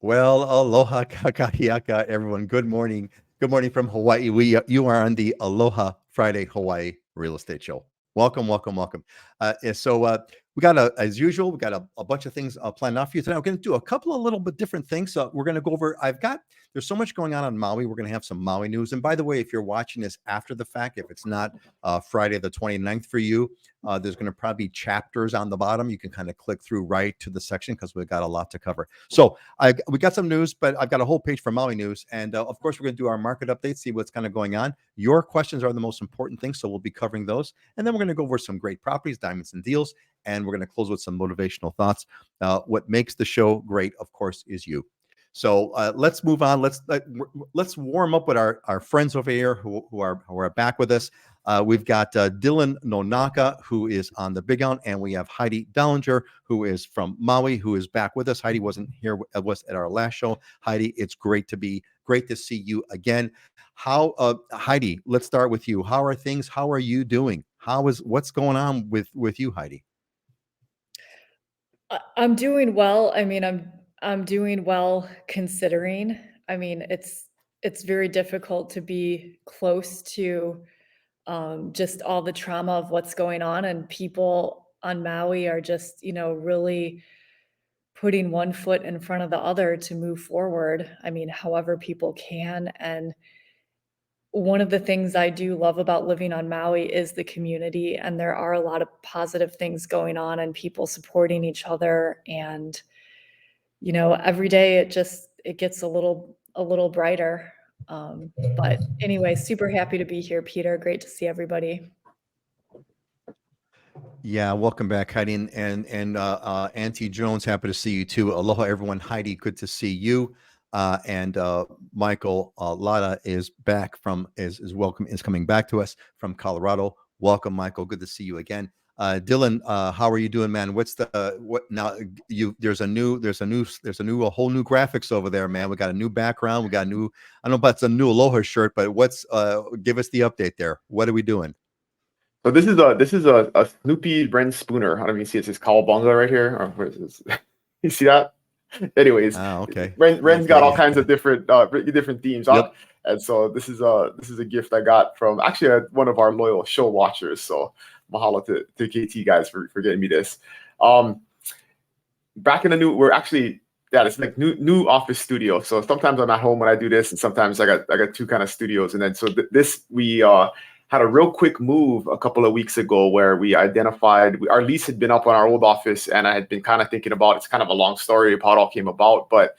Well, aloha kakahiaka, everyone. Good morning. Good morning from Hawaii. You are on the Aloha Friday Hawaii Real Estate Show. Welcome, welcome, welcome. We got as usual, we got a bunch of things planned out for you tonight. We're going to do a couple of little bit different things. So we're going to go over. There's so much going on Maui. We're going to have some Maui news. And by the way, if you're watching this after the fact, if it's not Friday the 29th for you, there's going to probably be chapters on the bottom. You can kind of click through right to the section because we've got a lot to cover. So we got some news, but I've got a whole page for Maui news. And of course, we're going to do our market update, see what's kind of going on. Your questions are the most important things. So we'll be covering those. And then we're going to go over some great properties, diamonds, and deals. And we're going to close with some motivational thoughts. What makes the show great, of course, is you. So let's move on. Let's warm up with our friends over here who are back with us. We've got Dylan Nonaka, who is on the Big Island, and we have Heidi Dallinger, who is from Maui, who is back with us. Heidi wasn't here was at our last show. Heidi, it's great to see you again. Heidi? Let's start with you. How are things? How are you doing? What's going on with you, Heidi? I'm doing well. I mean, I'm doing well considering. I mean, it's very difficult to be close to just all the trauma of what's going on, and people on Maui are just, really putting one foot in front of the other to move forward. I mean, however people can. And one of the things I do love about living on Maui is the community, and there are a lot of positive things going on and people supporting each other. And, every day it gets a little brighter. But anyway, super happy to be here, Peter. Great to see everybody. Yeah, welcome back, Heidi, and Auntie Jones. Happy to see you too. Aloha, everyone. Heidi, good to see you. And Michael Lada is back is coming back to us from Colorado. Welcome, Michael. Good to see you again. Dylan, how are you doing, man? What's what now? There's a whole new graphics over there, man. We got a new background. We got a new. I don't know about it's a new Aloha shirt, but give us the update there. What are we doing? So this is a Snoopy Bren Spooner. I don't know if you see it's his cowabunga right here. Or where is this? You see that? Anyways, okay. Ren's got all kinds of different themes on. Yep. And so this is a gift I got from actually one of our loyal show watchers. So mahalo to KT guys for getting me this. Back in the we're actually it's like new office studio. So sometimes I'm at home when I do this, and sometimes I got two kind of studios. And then so this we had a real quick move a couple of weeks ago where we identified our lease had been up on our old office, and I had been kind of thinking about it's kind of a long story of how it all came about, but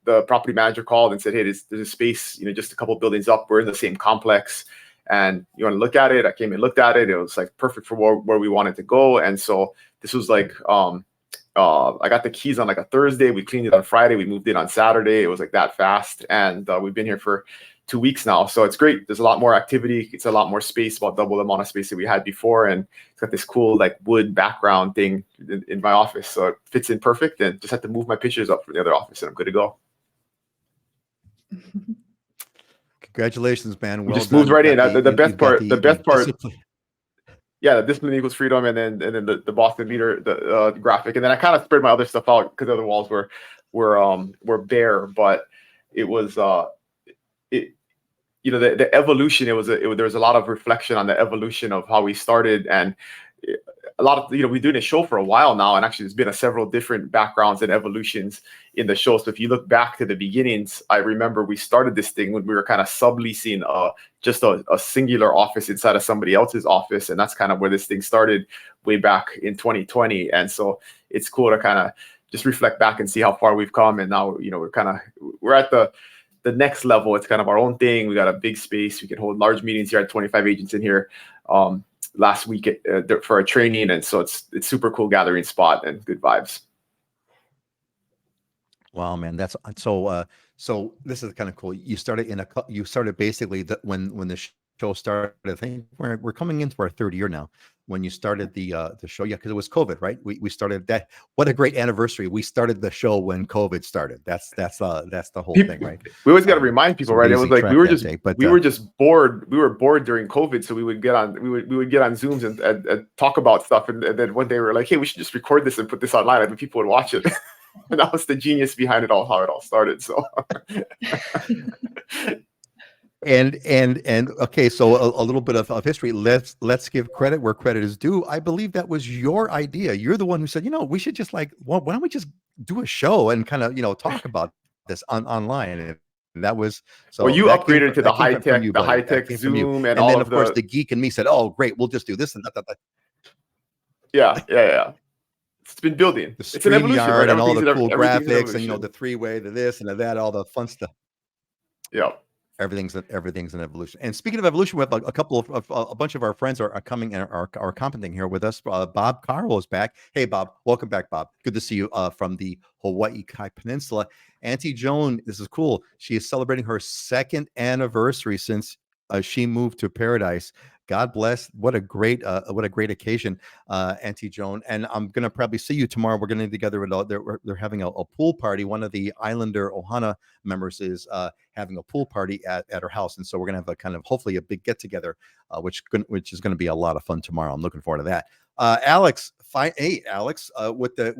the property manager called and said, hey, there's a space, just a couple buildings up, we're in the same complex, and you want to look at it? I came and looked at it. It was like perfect for where we wanted to go. And so this was like I got the keys on like a Thursday, we cleaned it on Friday, we moved it on Saturday. It was like that fast, and we've been here for 2 weeks now. So it's great. There's a lot more activity. It's a lot more space, about double the amount of space that we had before. And it's got this cool like wood background thing in my office. So it fits in perfect, and just had to move my pictures up from the other office and I'm good to go. Congratulations, man. Well just moved right in. The best part. Yeah, the discipline equals freedom, and then the Boston leader, the graphic. And then I kind of spread my other stuff out because the other walls were bare, but it was the evolution. There was a lot of reflection on the evolution of how we started, and a lot of we've been doing a show for a while now, and actually there's been several different backgrounds and evolutions in the show. So if you look back to the beginnings, I remember we started this thing when we were kind of subleasing just a singular office inside of somebody else's office, and that's kind of where this thing started way back in 2020. And so it's cool to kind of just reflect back and see how far we've come, and now we're at the next level. It's kind of our own thing. We got a big space. We can hold large meetings here. I had 25 agents in here last week for a training, and so it's super cool gathering spot and good vibes. Wow, man, that's so. So this is kind of cool. You started basically when the show started. I think we're coming into our third year now. When you started the show, yeah, because it was COVID, right? We started that. What a great anniversary! We started the show when COVID started. That's the whole thing, right? We always got to remind people, right? It was like we were just bored. We were bored during COVID, so we would get on Zooms and talk about stuff. And then one day we were like, hey, we should just record this and put this online, and people would watch it. that was the genius behind it all, how it all started. So And okay, so a little bit of history. Let's give credit where credit is due. I believe that was your idea. You're the one who said, we should just like, why don't we just do a show and kind of talk about this online? And that was well, so you that came upgraded from to that came from you, the buddy. high That tech came from you. Zoom and And all then of of course the the geek and me said, "Oh, great, we'll just do this and that." yeah. It's been building. The It's an evolution, right? StreamYard and all the cool Everything's an graphics and evolution. the three-way, the this and the that, all the fun stuff. Yeah. Everything's an evolution. And speaking of evolution, we have a couple of a bunch of our friends are coming and are commenting here with us. Bob Carl is back. Hey, Bob, welcome back, Bob. Good to see you from the Hawaii Kai Peninsula. Auntie Joan, this is cool. She is celebrating her 2nd anniversary since she moved to Paradise. God bless. What a great occasion, Auntie Joan. And I'm gonna probably see you tomorrow. We're gonna be together. They're having a pool party. One of the Islander Ohana members is having a pool party at her house, and so we're gonna have a kind of hopefully a big get together, which is gonna be a lot of fun tomorrow. I'm looking forward to that. Alex, hey Alex, with the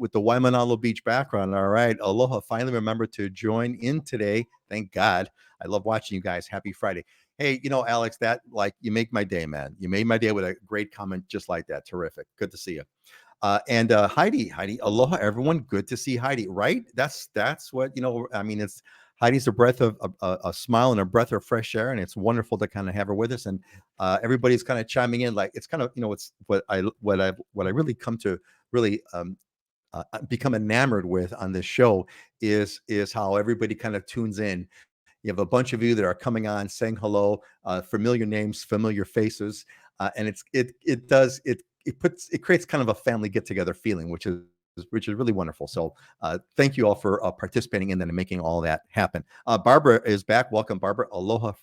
Waimanalo Beach background. All right, aloha. Finally remembered to join in today. Thank God. I love watching you guys. Happy Friday. Hey, Alex, that like you make my day, man. You made my day with a great comment just like that. Terrific. Good to see you. And Heidi, aloha, everyone. Good to see Heidi. Right? That's what I mean. It's Heidi's a breath of a smile and a breath of fresh air, and it's wonderful to kind of have her with us. And everybody's kind of chiming in. Like it's kind of it's what I really come to really become enamored with on this show is how everybody kind of tunes in. You have a bunch of you that are coming on, saying hello, familiar names, familiar faces, and it creates kind of a family get together feeling, which is really wonderful. So thank you all for participating in that and making all that happen. Barbara is back. Welcome, Barbara. Aloha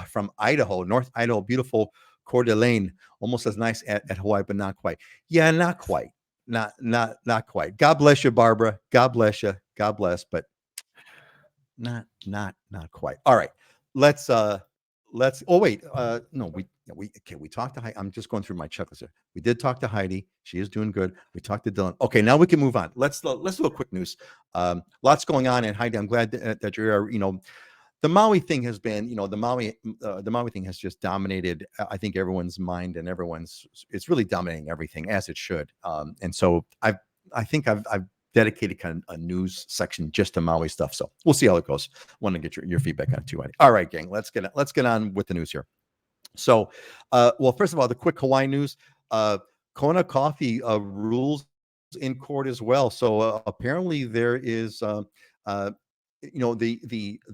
from Idaho, North Idaho, beautiful Coeur d'Alene, almost as nice at Hawaii, but not quite. Yeah, not quite. Not quite. God bless you, Barbara. God bless you. God bless, but not quite. All right. Let's oh wait. No, we talked to Heidi. I'm just going through my checklist here. We did talk to Heidi. She is doing good. We talked to Dylan. Okay, now we can move on. Let's do a quick news. Lots going on, and Heidi, I'm glad that you're the Maui thing has been, the Maui thing has just dominated, I think, everyone's mind, and it's really dominating everything, as it should. And so I think I've dedicated kind of a news section just to Maui stuff. So we'll see how it goes. Want to get your feedback on it too, Heidi. All right, gang, let's get on with the news here. So, well, first of all, the quick Hawaii news. Kona Coffee rules in court as well. So apparently there is the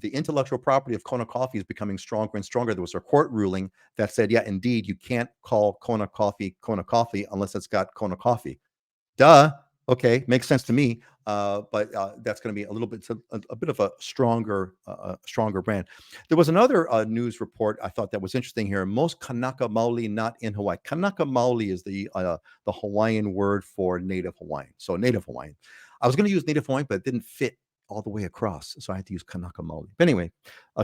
intellectual property of Kona Coffee is becoming stronger and stronger. There was a court ruling that said, yeah, indeed, you can't call Kona Coffee unless it's got Kona Coffee. Duh. Okay, makes sense to me. But that's going to be a little bit a bit of a stronger brand. There was another news report I thought that was interesting here. Most Kanaka Maoli not in Hawaii. Kanaka Maoli is the Hawaiian word for Native Hawaiian. So Native Hawaiian. I was going to use Native Hawaiian, but it didn't fit all the way across, so I had to use Kanaka Maoli. But anyway,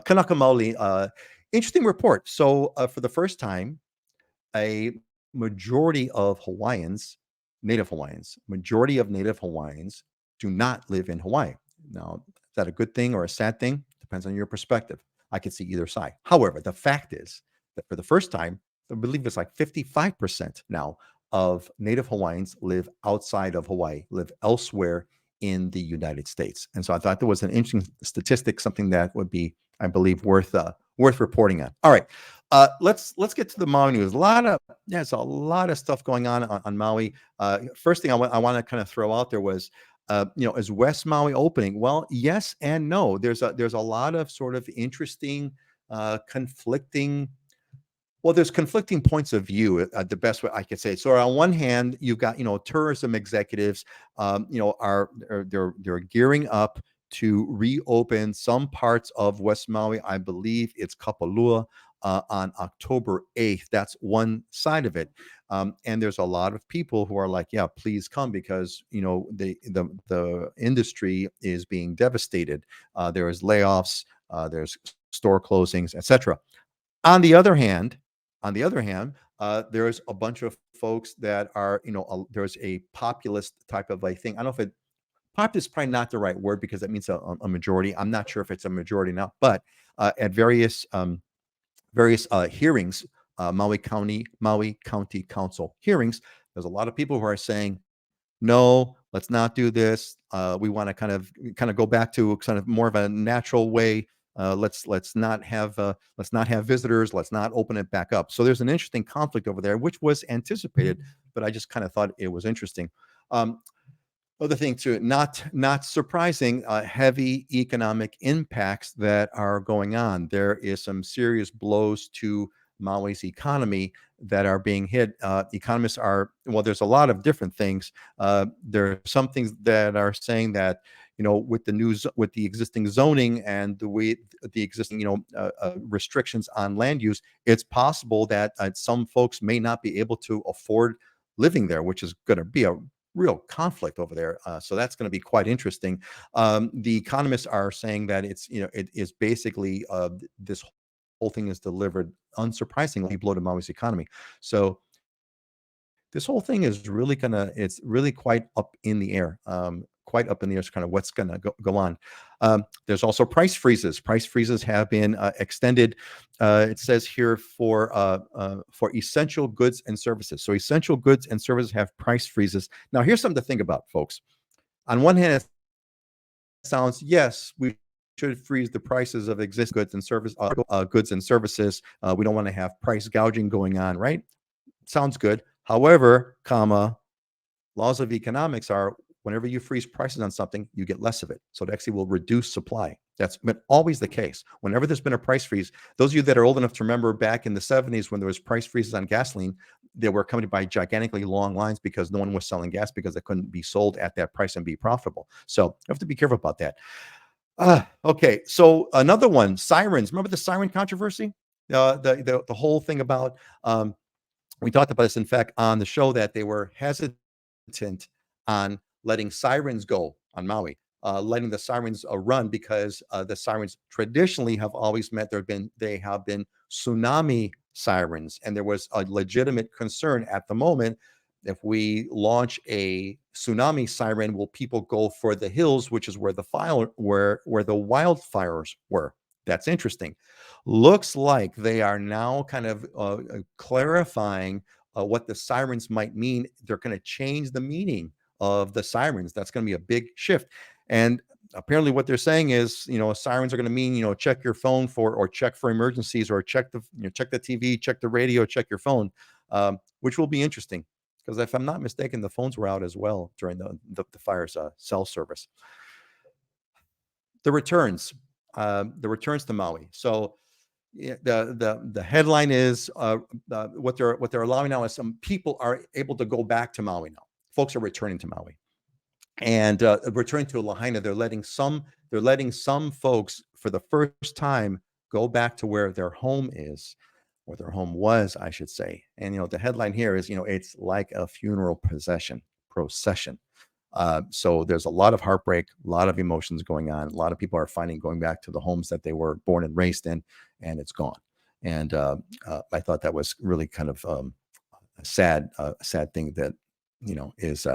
Kanaka Maoli. Interesting report. So for the first time, a majority of Native Hawaiians, do not live in Hawaii. Now, is that a good thing or a sad thing? Depends on your perspective. I could see either side. However, the fact is that for the first time, I believe it's like 55% now of Native Hawaiians live outside of Hawaii, live elsewhere in the United States. And so I thought there was an interesting statistic, something that would be, I believe, worth reporting on. All right. Let's get to the Maui news. There's a lot of stuff going on Maui. First thing I want to kind of throw out there was, is West Maui opening? Well, yes and no. There's a lot of sort of interesting, conflicting. Well, there's conflicting points of view. The best way I could say. So on one hand, you've got tourism executives, they're gearing up to reopen some parts of West Maui. I believe it's Kapalua on October 8th. That's one side of it. And there's a lot of people who are like, yeah, please come, because the industry is being devastated. There is layoffs, there's store closings, etc. On the other hand, there's a bunch of folks that are, there's a populist type of a thing. I don't know if popular is probably not the right word because that means a majority. I'm not sure if it's a majority now, but at various hearings, Maui County Council hearings, there's a lot of people who are saying, no, let's not do this. We want to kind of go back to kind of more of a natural way. Let's not have visitors. Let's not open it back up. So there's an interesting conflict over there, which was anticipated, but I just kind of thought it was interesting. Other thing too, not surprising, heavy economic impacts that are going on. There is some serious blows to Maui's economy that are being hit. Economists are, well, there's a lot of different things. There are some things that are saying that, with the existing zoning and the existing, restrictions on land use, it's possible that some folks may not be able to afford living there, which is going to be a real conflict over there. So that's going to be quite interesting. The economists are saying that it is basically this whole thing is delivered unsurprisingly blow to Maui's economy. So this whole thing is really it's really quite up in the air. Quite up in the air is kind of what's going to go on. There's also price freezes. Price freezes have been extended. It says here for essential goods and services. So essential goods and services have price freezes. Now, here's something to think about, folks. On one hand, it sounds, yes, we should freeze the prices of existing goods and services. We don't want to have price gouging going on, right? Sounds good. However, laws of economics are whenever you freeze prices on something, you get less of it. So it actually will reduce supply. That's been always the case. Whenever there's been a price freeze, those of you that are old enough to remember back in the 70s when there was price freezes on gasoline, they were accompanied by gigantically long lines because no one was selling gas because it couldn't be sold at that price and be profitable. So you have to be careful about that. Okay, so another one, sirens. Remember the siren controversy? The whole thing about we talked about this, in fact, on the show, that they were hesitant on letting sirens go on Maui, letting the sirens run because the sirens traditionally have always meant they have been tsunami sirens, and there was a legitimate concern at the moment. If we launch a tsunami siren, will people go for the hills, which is where the wildfires were? That's interesting. Looks like they are now kind of clarifying what the sirens might mean. They're going to change the meaning of the sirens. That's going to be a big shift. And apparently what they're saying is, sirens are going to mean, check your phone or check for emergencies, or check the TV, check the radio, check your phone, which will be interesting. Because if I'm not mistaken, the phones were out as well during the fire's cell service. The returns to Maui. So the headline is what they're allowing now is some people are able to go back to Maui now. Folks are returning to Maui and returning to Lahaina. They're letting some folks for the first time go back to where their home is, or their home was, I should say. And the headline here is it's like a funeral procession. So there's a lot of heartbreak, a lot of emotions going on. A lot of people are finding going back to the homes that they were born and raised in, and it's gone. And I thought that was really kind of a sad thing that is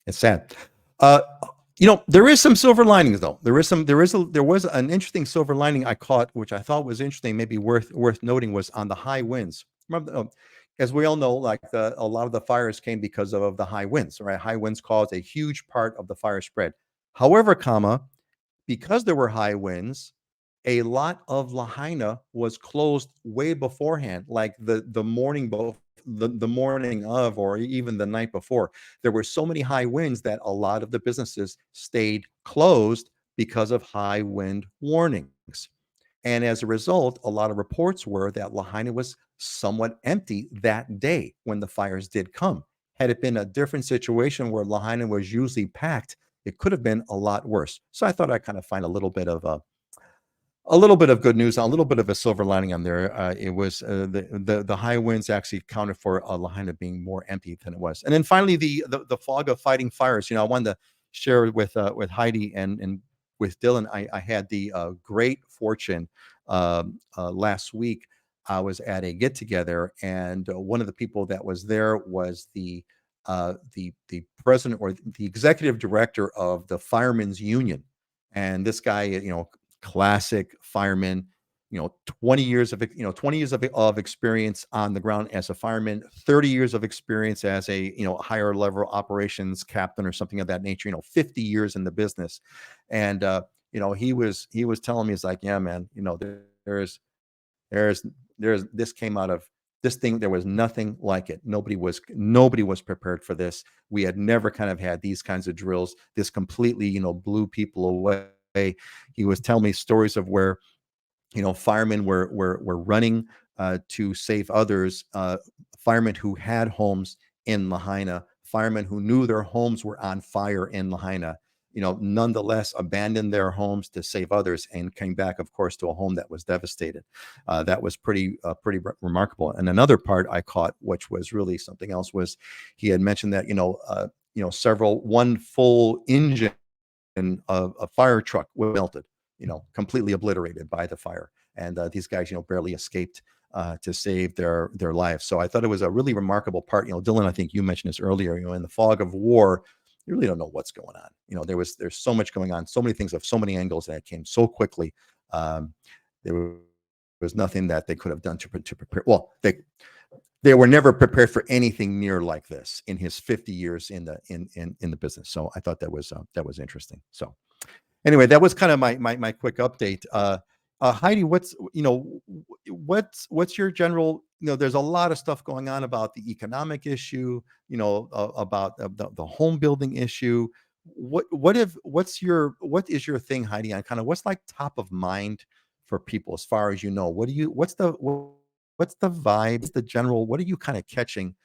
it's sad. There is some silver linings though. There was an interesting silver lining I caught, which I thought was interesting, maybe worth noting, was on the high winds. Remember, as we all know, like a lot of the fires came because of the high winds, right? High winds caused a huge part of the fire spread. However, because there were high winds, a lot of Lahaina was closed way beforehand, like the morning the morning of, or even the night before. There were so many high winds that a lot of the businesses stayed closed because of high wind warnings. And as a result, a lot of reports were that Lahaina was somewhat empty that day when the fires did come. Had it been a different situation where Lahaina was usually packed, it could have been a lot worse. So I thought I'd kind of find a little bit of good news, a little bit of a silver lining on there. It was the high winds actually accounted for Lahaina being more empty than it was. And then finally, the fog of fighting fires. I wanted to share with Heidi and with Dylan. I had the great fortune last week. I was at a get together, and one of the people that was there was the the president or the executive director of the Firemen's Union. And this guy, classic fireman, 20 years of 20 years of experience on the ground as a fireman, 30 years of experience as a higher level operations captain or something of that nature, 50 years in the business. And he was telling me, he's like, yeah, man, there's this came out of this thing. There was nothing like it. Nobody was prepared for this. We had never kind of had these kinds of drills. This completely blew people away. He was telling me stories of where firemen were running to save others, firemen who had homes in Lahaina, firemen who knew their homes were on fire in Lahaina, nonetheless abandoned their homes to save others and came back, of course, to a home that was devastated. That was pretty remarkable. And another part I caught, which was really something else, was he had mentioned that one full engine of a fire truck was melted, completely obliterated by the fire. And these guys, barely escaped to save their lives. So I thought it was a really remarkable part. Dylan, I think you mentioned this earlier. In the fog of war, you really don't know what's going on. There's so much going on, so many things of so many angles, and it came so quickly. There was nothing that they could have done to prepare. Well, they were never prepared for anything near like this in his 50 years in the business. So I thought that was interesting. So anyway, that was kind of my quick update. Heidi, what's your general? There's a lot of stuff going on about the economic issue. About the home building issue. What is your thing, Heidi, on kind of what's like top of mind for people as far as what's the vibe, the general, what are you kind of catching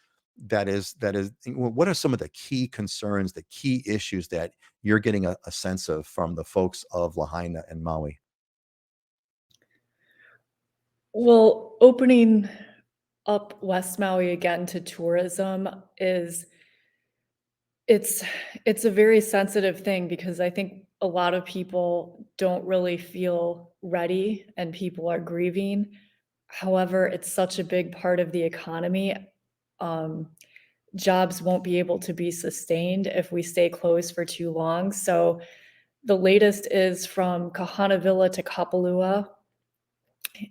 that is, what are some of the key concerns, the key issues that you're getting a sense of from the folks of Lahaina and Maui? Well, opening up West Maui again to tourism it's a very sensitive thing, because I think a lot of people don't really feel ready and people are grieving. However, it's such a big part of the economy. Um, Jobs won't be able to be sustained if we stay closed for too long. So the latest is from Kahanavilla to Kapalua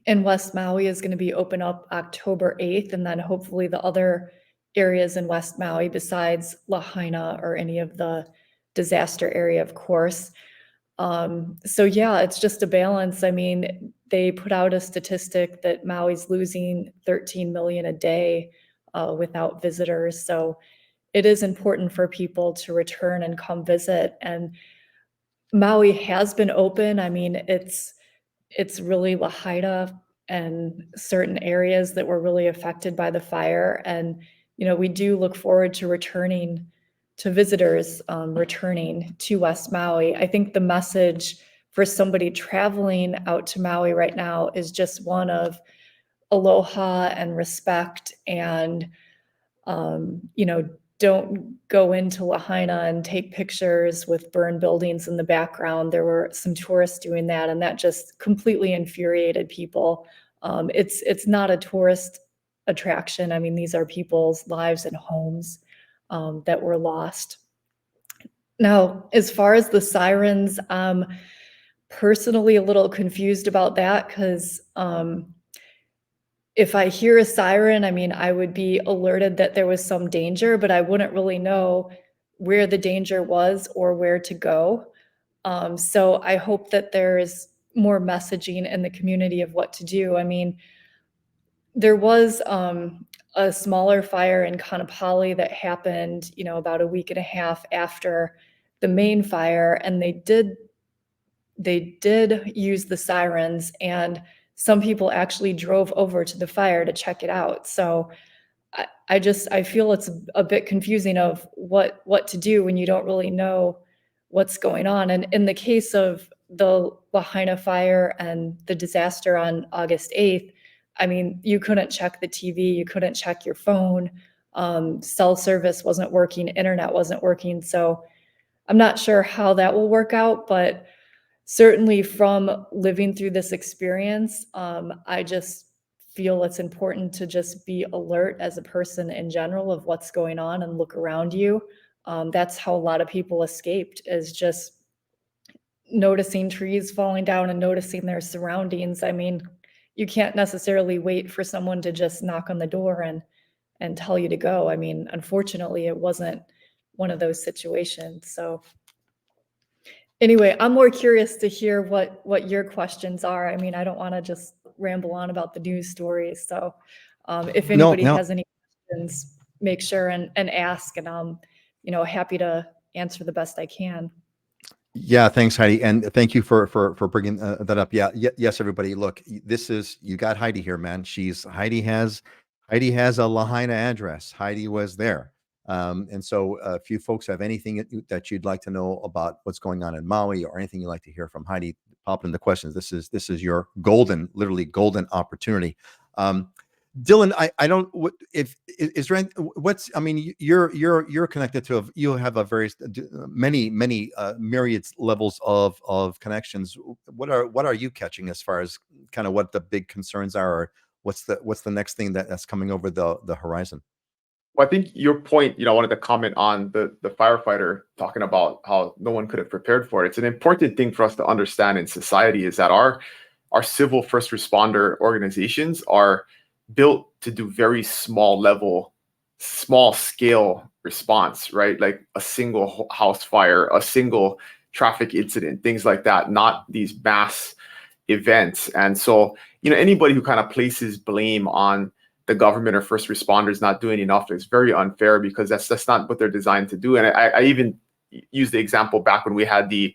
in West Maui is going to be open up October 8th, and then hopefully the other areas in West Maui besides Lahaina or any of the disaster area, of course. So yeah, it's just a balance. I mean, they put out a statistic that Maui's losing 13 million a day without visitors. So it is important for people to return and come visit. And Maui has been open. I mean, it's really Lahaina and certain areas that were really affected by the fire. And, we do look forward to returning to visitors, returning to West Maui. I think the message for somebody traveling out to Maui right now is just one of aloha and respect, and don't go into Lahaina and take pictures with burned buildings in the background. There were some tourists doing that, and that just completely infuriated people. It's not a tourist attraction. I mean, these are people's lives and homes that were lost. Now, as far as the sirens, I'm personally a little confused about that, because if I hear a siren, I mean, I would be alerted that there was some danger, but I wouldn't really know where the danger was or where to go. So I hope that there's more messaging in the community of what to do. I mean, there was a smaller fire in Kaanapali that happened, about a week and a half after the main fire, and they did use the sirens, and some people actually drove over to the fire to check it out. So I feel it's a bit confusing of what to do when you don't really know what's going on. And in the case of the Lahaina fire and the disaster on August 8th, I mean, you couldn't check the TV, you couldn't check your phone, cell service wasn't working, internet wasn't working. So I'm not sure how that will work out, but certainly from living through this experience, I just feel it's important to just be alert as a person in general of what's going on and look around you. That's how a lot of people escaped, is just noticing trees falling down and noticing their surroundings. I mean, you can't necessarily wait for someone to just knock on the door and tell you to go. I mean, unfortunately, it wasn't one of those situations. So anyway, I'm more curious to hear what your questions are. I mean, I don't want to just ramble on about the news stories. So if anybody has any questions, make sure and ask, and I'm, happy to answer the best I can. Yeah, thanks, Heidi, and thank you for bringing that up. Yeah, yes, everybody. Look, you got Heidi here, man. Heidi has a Lahaina address. Heidi was there, and so if you folks have anything that you'd like to know about what's going on in Maui, or anything you'd like to hear from Heidi, pop in the questions. This is your literally golden opportunity. Dylan, I don't, if is there what's, I mean, you're connected to, you have a very many myriad levels of connections. What are you catching as far as kind of what the big concerns are, or what's the next thing that's coming over the horizon? Well, I think your point, I wanted to comment on the firefighter talking about how no one could have prepared for it. It's an important thing for us to understand in society, is that our civil first responder organizations are built to do very small scale response, right? Like a single house fire, a single traffic incident, things like that, not these mass events. And so, anybody who kind of places blame on the government or first responders not doing enough is very unfair, because that's not what they're designed to do. And I even used the example back when we had the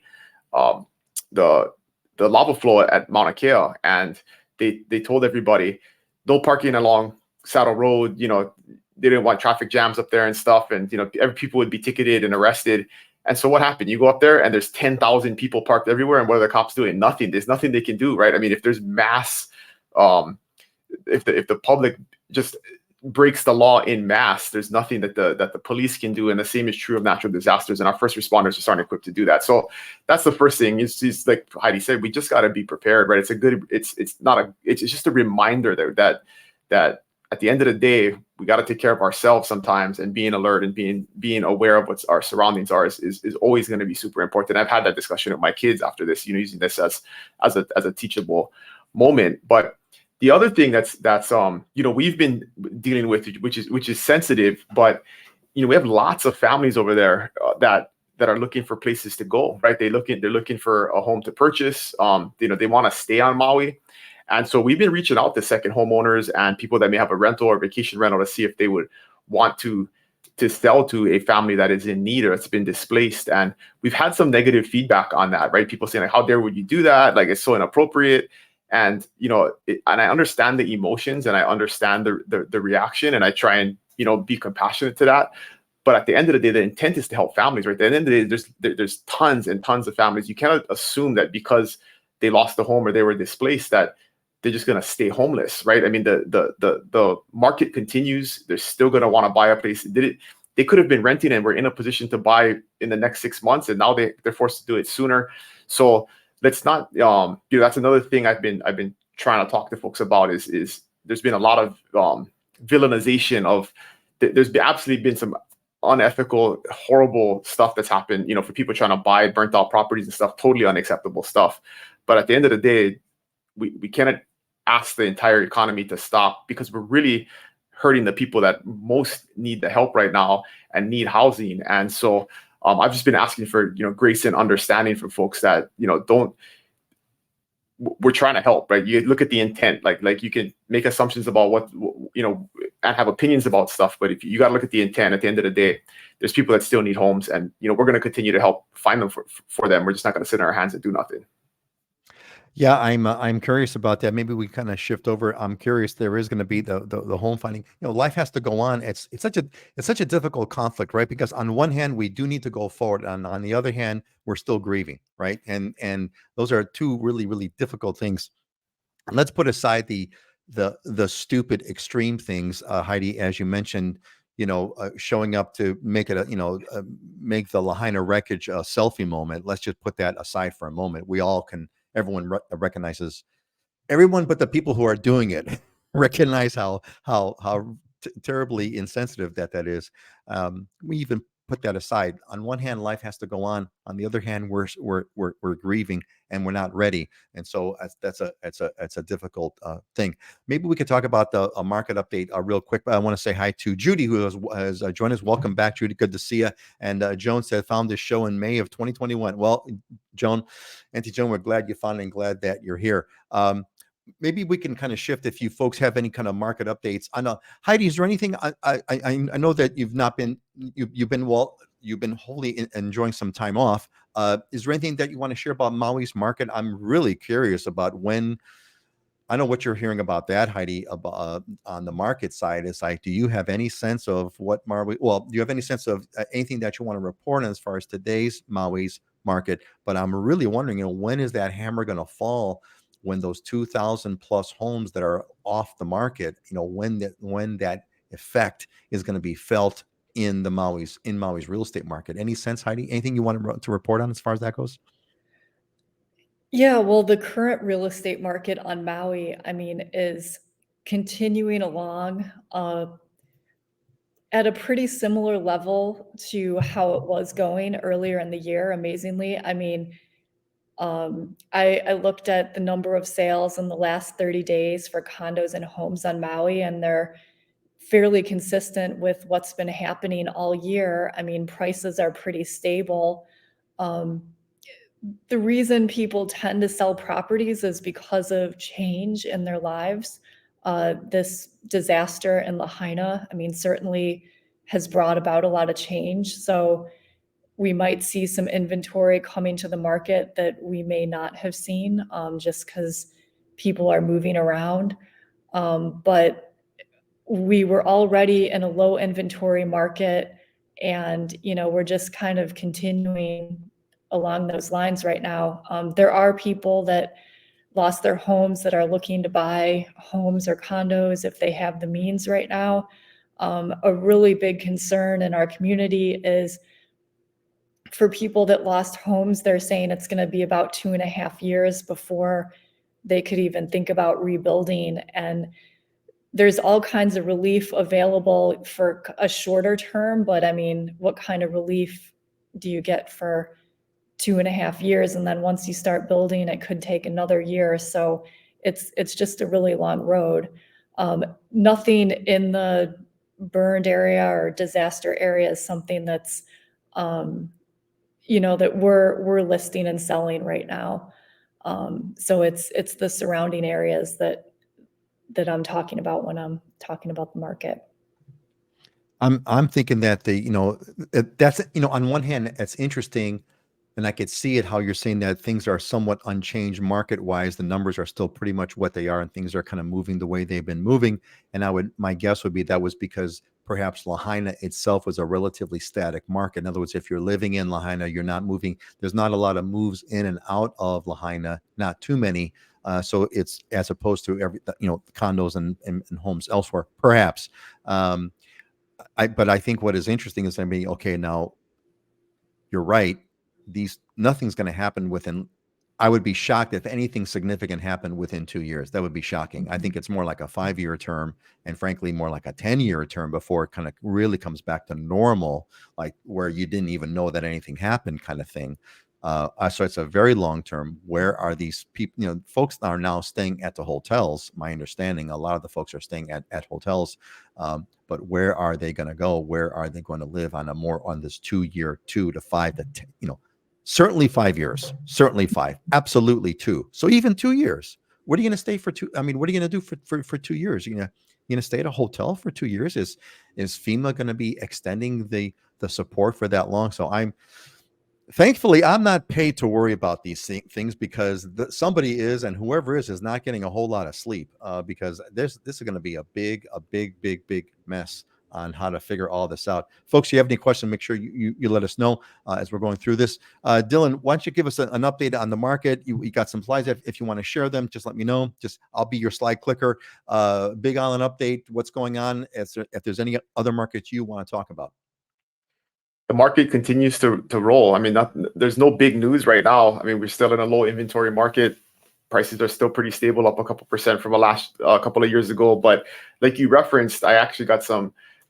lava flow at Mauna Kea, and they told everybody no parking along Saddle Road. They didn't want traffic jams up there and stuff, and every people would be ticketed and arrested. And so what happened? You go up there and there's 10,000 people parked everywhere, and what are the cops doing? Nothing. There's nothing they can do, right? I mean, if there's mass, if the public just breaks the law in mass, there's nothing that the police can do. And the same is true of natural disasters, and our first responders are starting equipped to do that. So that's the first thing. Is like Heidi said, we just got to be prepared, right? It's just a reminder that at the end of the day, we got to take care of ourselves sometimes, and being alert and being aware of what our surroundings are is always going to be super important. I've had that discussion with my kids after this, using this as a teachable moment. But the other thing that's we've been dealing with, which is sensitive, but we have lots of families over there that are looking for places to go, right? They're looking for a home to purchase. They want to stay on Maui, and so we've been reaching out to second homeowners and people that may have a rental or vacation rental to see if they would want to sell to a family that is in need or that's been displaced. And we've had some negative feedback on that, right? People saying, like, how dare would you do that? Like, it's so inappropriate. And and I understand the emotions, and I understand the reaction, and I try and be compassionate to that. But at the end of the day, the intent is to help families, right? At the end of the day, there's tons and tons of families. You cannot assume that because they lost a home or they were displaced that they're just going to stay homeless, right? I mean, the market continues. They're still going to want to buy a place. They could have been renting and were in a position to buy in the next 6 months, and now they're forced to do it sooner. So let's not, that's another thing I've been trying to talk to folks about is there's been a lot of villainization of, there's absolutely been some unethical, horrible stuff that's happened, for people trying to buy burnt out properties and stuff, totally unacceptable stuff. But at the end of the day, we cannot ask the entire economy to stop, because we're really hurting the people that most need the help right now and need housing. And so I've just been asking for, grace and understanding from folks that, we're trying to help, right? You look at the intent, like you can make assumptions about what, and have opinions about stuff, but if you got to look at the intent, at the end of the day, there's people that still need homes, and, we're going to continue to help find them for them. We're just not going to sit in our hands and do nothing. Yeah, I'm curious about that. Maybe we kind of shift over. I'm curious. There is going to be the home finding. Life has to go on. It's such a difficult conflict, right? Because on one hand, we do need to go forward, and on the other hand, we're still grieving, right? And those are two really difficult things. And let's put aside the stupid extreme things, Heidi, as you mentioned. Showing up to make it make the Lahaina wreckage a selfie moment. Let's just put that aside for a moment. Everyone recognizes, everyone but the people who are doing it, recognize how terribly insensitive that is. We even put that aside. On one hand, life has to go on. On the other hand, we're grieving and we're not ready. And so that's a difficult thing. Maybe we could talk about the market update real quick. But I want to say hi to Judy, who has joined us. Welcome back, Judy. Good to see you. And Joan said found this show in May of 2021. Well, Joan, Auntie Joan, we're glad you found it and glad that you're here. Maybe we can kind of shift if you folks have any kind of market updates. I know, Heidi, is there anything? I know that you've not been you've been wholly enjoying some time off. Is there anything that you want to share about Maui's market? I'm really curious about when. I know what you're hearing about that, Heidi, about, on the market side. Is like, do you have any sense of what Maui? Well, do you have any sense of anything that you want to report on as far as today's Maui's market? But I'm really wondering, when is that hammer going to fall? When those 2,000 plus homes that are off the market, when that effect is going to be felt in Maui's real estate market? Any sense, Heidi? Anything you want to report on as far as that goes? Yeah, well, the current real estate market on Maui, I mean, is continuing along at a pretty similar level to how it was going earlier in the year, amazingly. I mean, I looked at the number of sales in the last 30 days for condos and homes on Maui, and they're fairly consistent with what's been happening all year. I mean, prices are pretty stable. The reason people tend to sell properties is because of change in their lives. This disaster in Lahaina, I mean, certainly has brought about a lot of change. So we might see some inventory coming to the market that we may not have seen, just because people are moving around. But we were already in a low inventory market, and we're just kind of continuing along those lines right now. There are people that lost their homes that are looking to buy homes or condos if they have the means right now. A really big concern in our community is for people that lost homes, they're saying it's going to be about 2.5 years before they could even think about rebuilding. And there's all kinds of relief available for a shorter term, but I mean, what kind of relief do you get for 2.5 years? And then once you start building, it could take another year. So it's just a really long road. Nothing in the burned area or disaster area is something that's that we're listing and selling right now. So it's the surrounding areas that I'm talking about when I'm talking about the market. I'm thinking that that's on one hand it's interesting, and I could see it how you're saying that things are somewhat unchanged market wise. The numbers are still pretty much what they are, and things are kind of moving the way they've been moving. And my guess would be that was because perhaps Lahaina itself was a relatively static market. In other words, if you're living in Lahaina, you're not moving. There's not a lot of moves in and out of Lahaina, not too many. So it's as opposed to condos and homes elsewhere, perhaps. But I think what is interesting is, okay, now you're right. Nothing's going to happen within. I would be shocked if anything significant happened within 2 years. That would be shocking. I think it's more like a 5-year term, and frankly, more like a 10-year term before it kind of really comes back to normal, like where you didn't even know that anything happened, kind of thing. So it's a very long term. Where are these people? Folks are now staying at the hotels. My understanding, a lot of the folks are staying at hotels. But where are they going to go? Where are they going to live on this 2 year, 2 to 5 to 10, certainly 5 years, certainly 5, absolutely 2. So even 2 years, what are you going to stay for 2? I mean, what are you going to do for 2 years? You're going to stay at a hotel for 2 years? Is FEMA going to be extending the support for that long? So thankfully, I'm not paid to worry about these things, because somebody is, and whoever is not getting a whole lot of sleep, because this is going to be a big mess on how to figure all this out. Folks, you have any questions, make sure you let us know as we're going through this. Dylan, why don't you give us an update on the market? You got some slides. If you want to share them, just let me know. I'll be your slide clicker. Big Island update, what's going on, if there's any other markets you want to talk about. The market continues to roll. I mean, there's no big news right now. I mean, we're still in a low inventory market. prices are still pretty stable, up a couple percent from a couple of years ago. But like you referenced, I actually got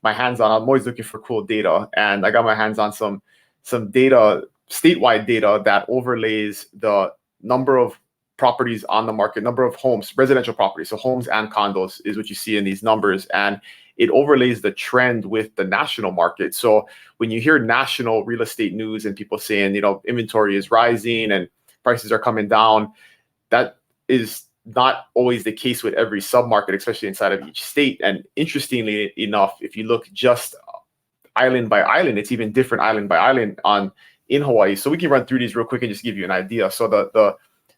my hands on. I'm always looking for cool data, and I got my hands on some data, statewide data that overlays the number of properties on the market, number of homes, residential properties, so homes and condos is what you see in these numbers, and it overlays the trend with the national market. So when you hear national real estate news and people saying, inventory is rising and prices are coming down, that is not always the case with every submarket, especially inside of each state. And interestingly enough, if you look just island by island, it's even different island by island in Hawaii. So we can run through these real quick and just give you an idea. So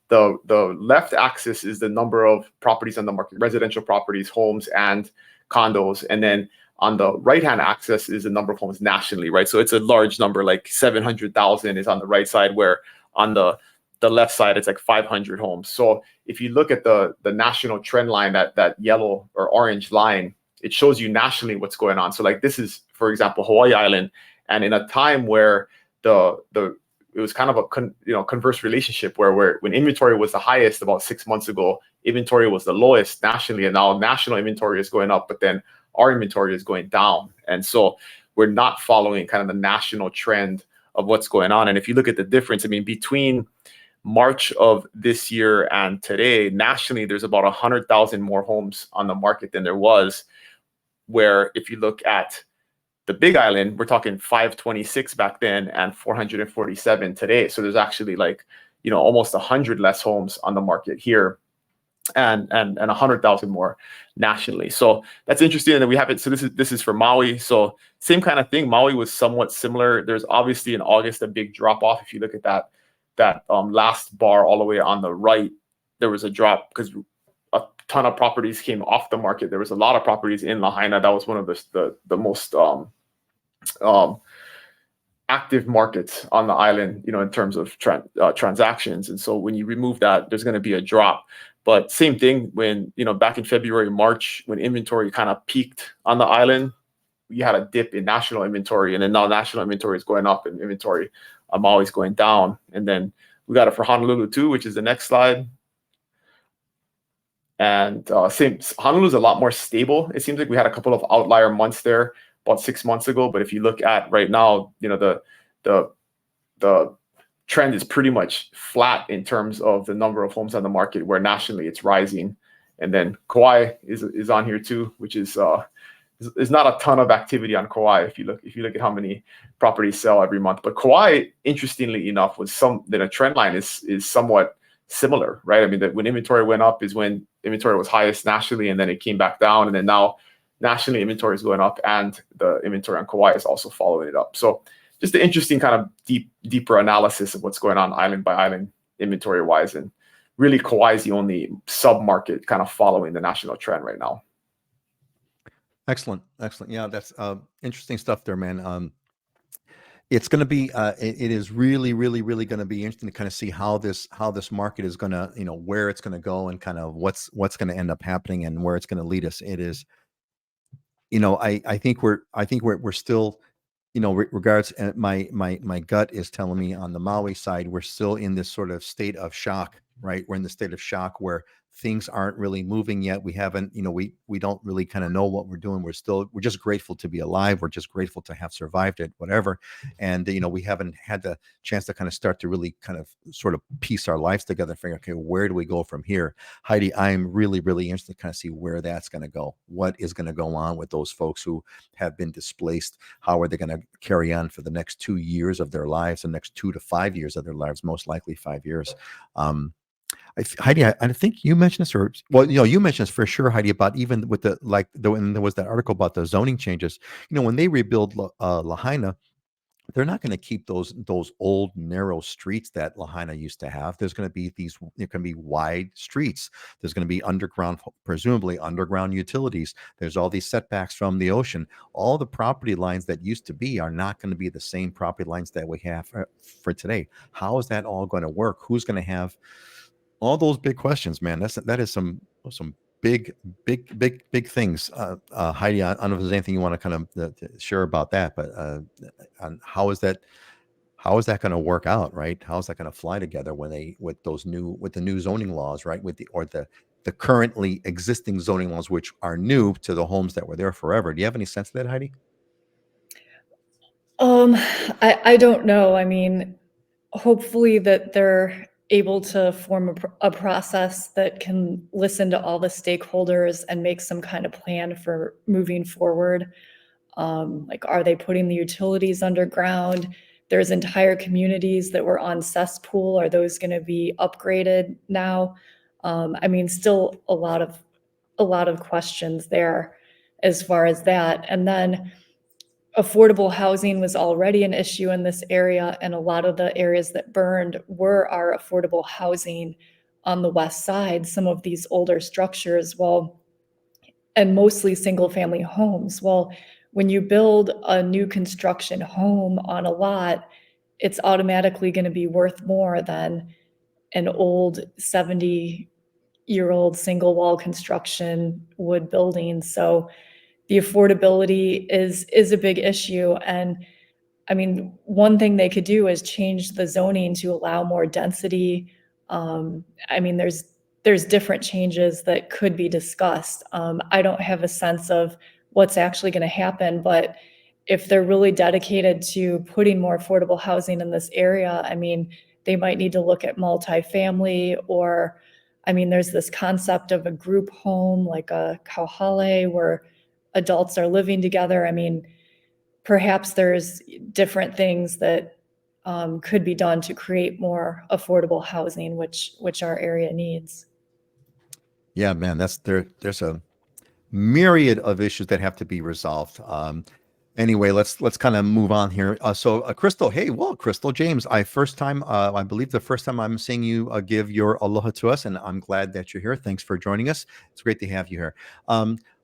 the left axis is the number of properties on the market, residential properties, homes, and condos. And then on the right-hand axis is the number of homes nationally, right? So it's a large number, like 700,000 is on the right side, where on the left side, it's like 500 homes. So if you look at the national trend line, that yellow or orange line, it shows you nationally what's going on. So like this is, for example, Hawaii Island. And in a time where it was kind of a converse relationship where when inventory was the highest about 6 months ago, inventory was the lowest nationally, and now national inventory is going up, but then our inventory is going down. And so we're not following kind of the national trend of what's going on. And if you look at the difference, I mean, between March of this year and today, nationally, there's about 100,000 more homes on the market than there was, where if you look at the Big Island, we're talking 526 back then and 447 today. So there's actually almost 100 less homes on the market here, and 100,000 more nationally. So that's interesting. And then we have it. So this is for Maui. So same kind of thing. Maui was somewhat similar. There's obviously in August a big drop off. If you look at that last bar all the way on the right, there was a drop because a ton of properties came off the market. There was a lot of properties in Lahaina. That was one of the most active markets on the island, in terms of transactions. And so when you remove that, there's going to be a drop. But same thing when, back in February, March, when inventory kind of peaked on the island, we had a dip in national inventory, and then now national inventory is going up and inventory always going down. And then we got it for Honolulu too, which is the next slide. And Honolulu is a lot more stable. It seems like we had a couple of outlier months there about 6 months ago, but if you look at right now, the trend is pretty much flat in terms of the number of homes on the market, where nationally it's rising. And then Kauai is on here too, which is there's not a ton of activity on Kauai if you look at how many properties sell every month. But Kauai, interestingly enough, the trend line is somewhat similar, right? I mean, that when inventory went up is when inventory was highest nationally, and then it came back down, and then now nationally inventory is going up, and the inventory on Kauai is also following it up. So just an interesting kind of deeper analysis of what's going on island by island inventory wise, and really Kauai is the only sub market kind of following the national trend right now. Excellent. Yeah, that's interesting stuff there, man. It's going to be it is really going to be interesting to kind of see how this market is going to, where it's going to go, and kind of what's going to end up happening and where it's going to lead us. It is, I think we're still, regards, and my gut is telling me on the Maui side, we're still in this sort of state of shock, right? We're in the state of shock where things aren't really moving yet. We haven't, we don't really kind of know what we're doing. We're just grateful to be alive. We're just grateful to have survived it, whatever. And, we haven't had the chance to kind of start to really kind of sort of piece our lives together and figure, okay, where do we go from here? Heidi, I'm really interested to kind of see where that's going to go. What is going to go on with those folks who have been displaced? How are they going to carry on for the next 2 years of their lives, the next 2 to 5 years of their lives, most likely 5 years? Heidi, I think you mentioned this, or you mentioned this for sure, Heidi, about even with when there was that article about the zoning changes. When they rebuild Lahaina, they're not going to keep those old narrow streets that Lahaina used to have. There's going to be wide streets. There's going to be presumably underground utilities. There's all these setbacks from the ocean. All the property lines that used to be are not going to be the same property lines that we have for today. How is that all going to work? Who's going to have all those big questions, man? That is some big things. Heidi, I don't know if there's anything you want to kind of share about that, but on how is that? how is that going to work out, right? How is that going to fly together when with the new zoning laws, right? The currently existing zoning laws, which are new to the homes that were there forever. Do you have any sense of that, Heidi? Um, I don't know. I mean, hopefully that they're able to form a process that can listen to all the stakeholders and make some kind of plan for moving forward. Like, are they putting the utilities underground? There's entire communities that were on cesspool. Are those going to be upgraded now? I mean, still a lot of questions there as far as that. And then affordable housing was already an issue in this area, and a lot of the areas that burned were our affordable housing on the west side, some of these older structures, well, and mostly single family homes. Well, when you build a new construction home on a lot, it's automatically going to be worth more than an old 70-year-old single wall construction wood building. So the affordability is a big issue. And I mean, one thing they could do is change the zoning to allow more density. I mean, there's different changes that could be discussed. I don't have a sense of what's actually going to happen, but if they're really dedicated to putting more affordable housing in this area, I mean, they might need to look at multifamily, or, I mean, there's this concept of a group home, like a Kauai, where adults are living together. I mean, perhaps there's different things that could be done to create more affordable housing, which our area needs. Yeah, man, there's a myriad of issues that have to be resolved. Anyway, let's kind of move on here. Crystal, hey, well, Crystal James, I believe the first time I'm seeing you give your aloha to us, and I'm glad that you're here. Thanks for joining us. It's great to have you here.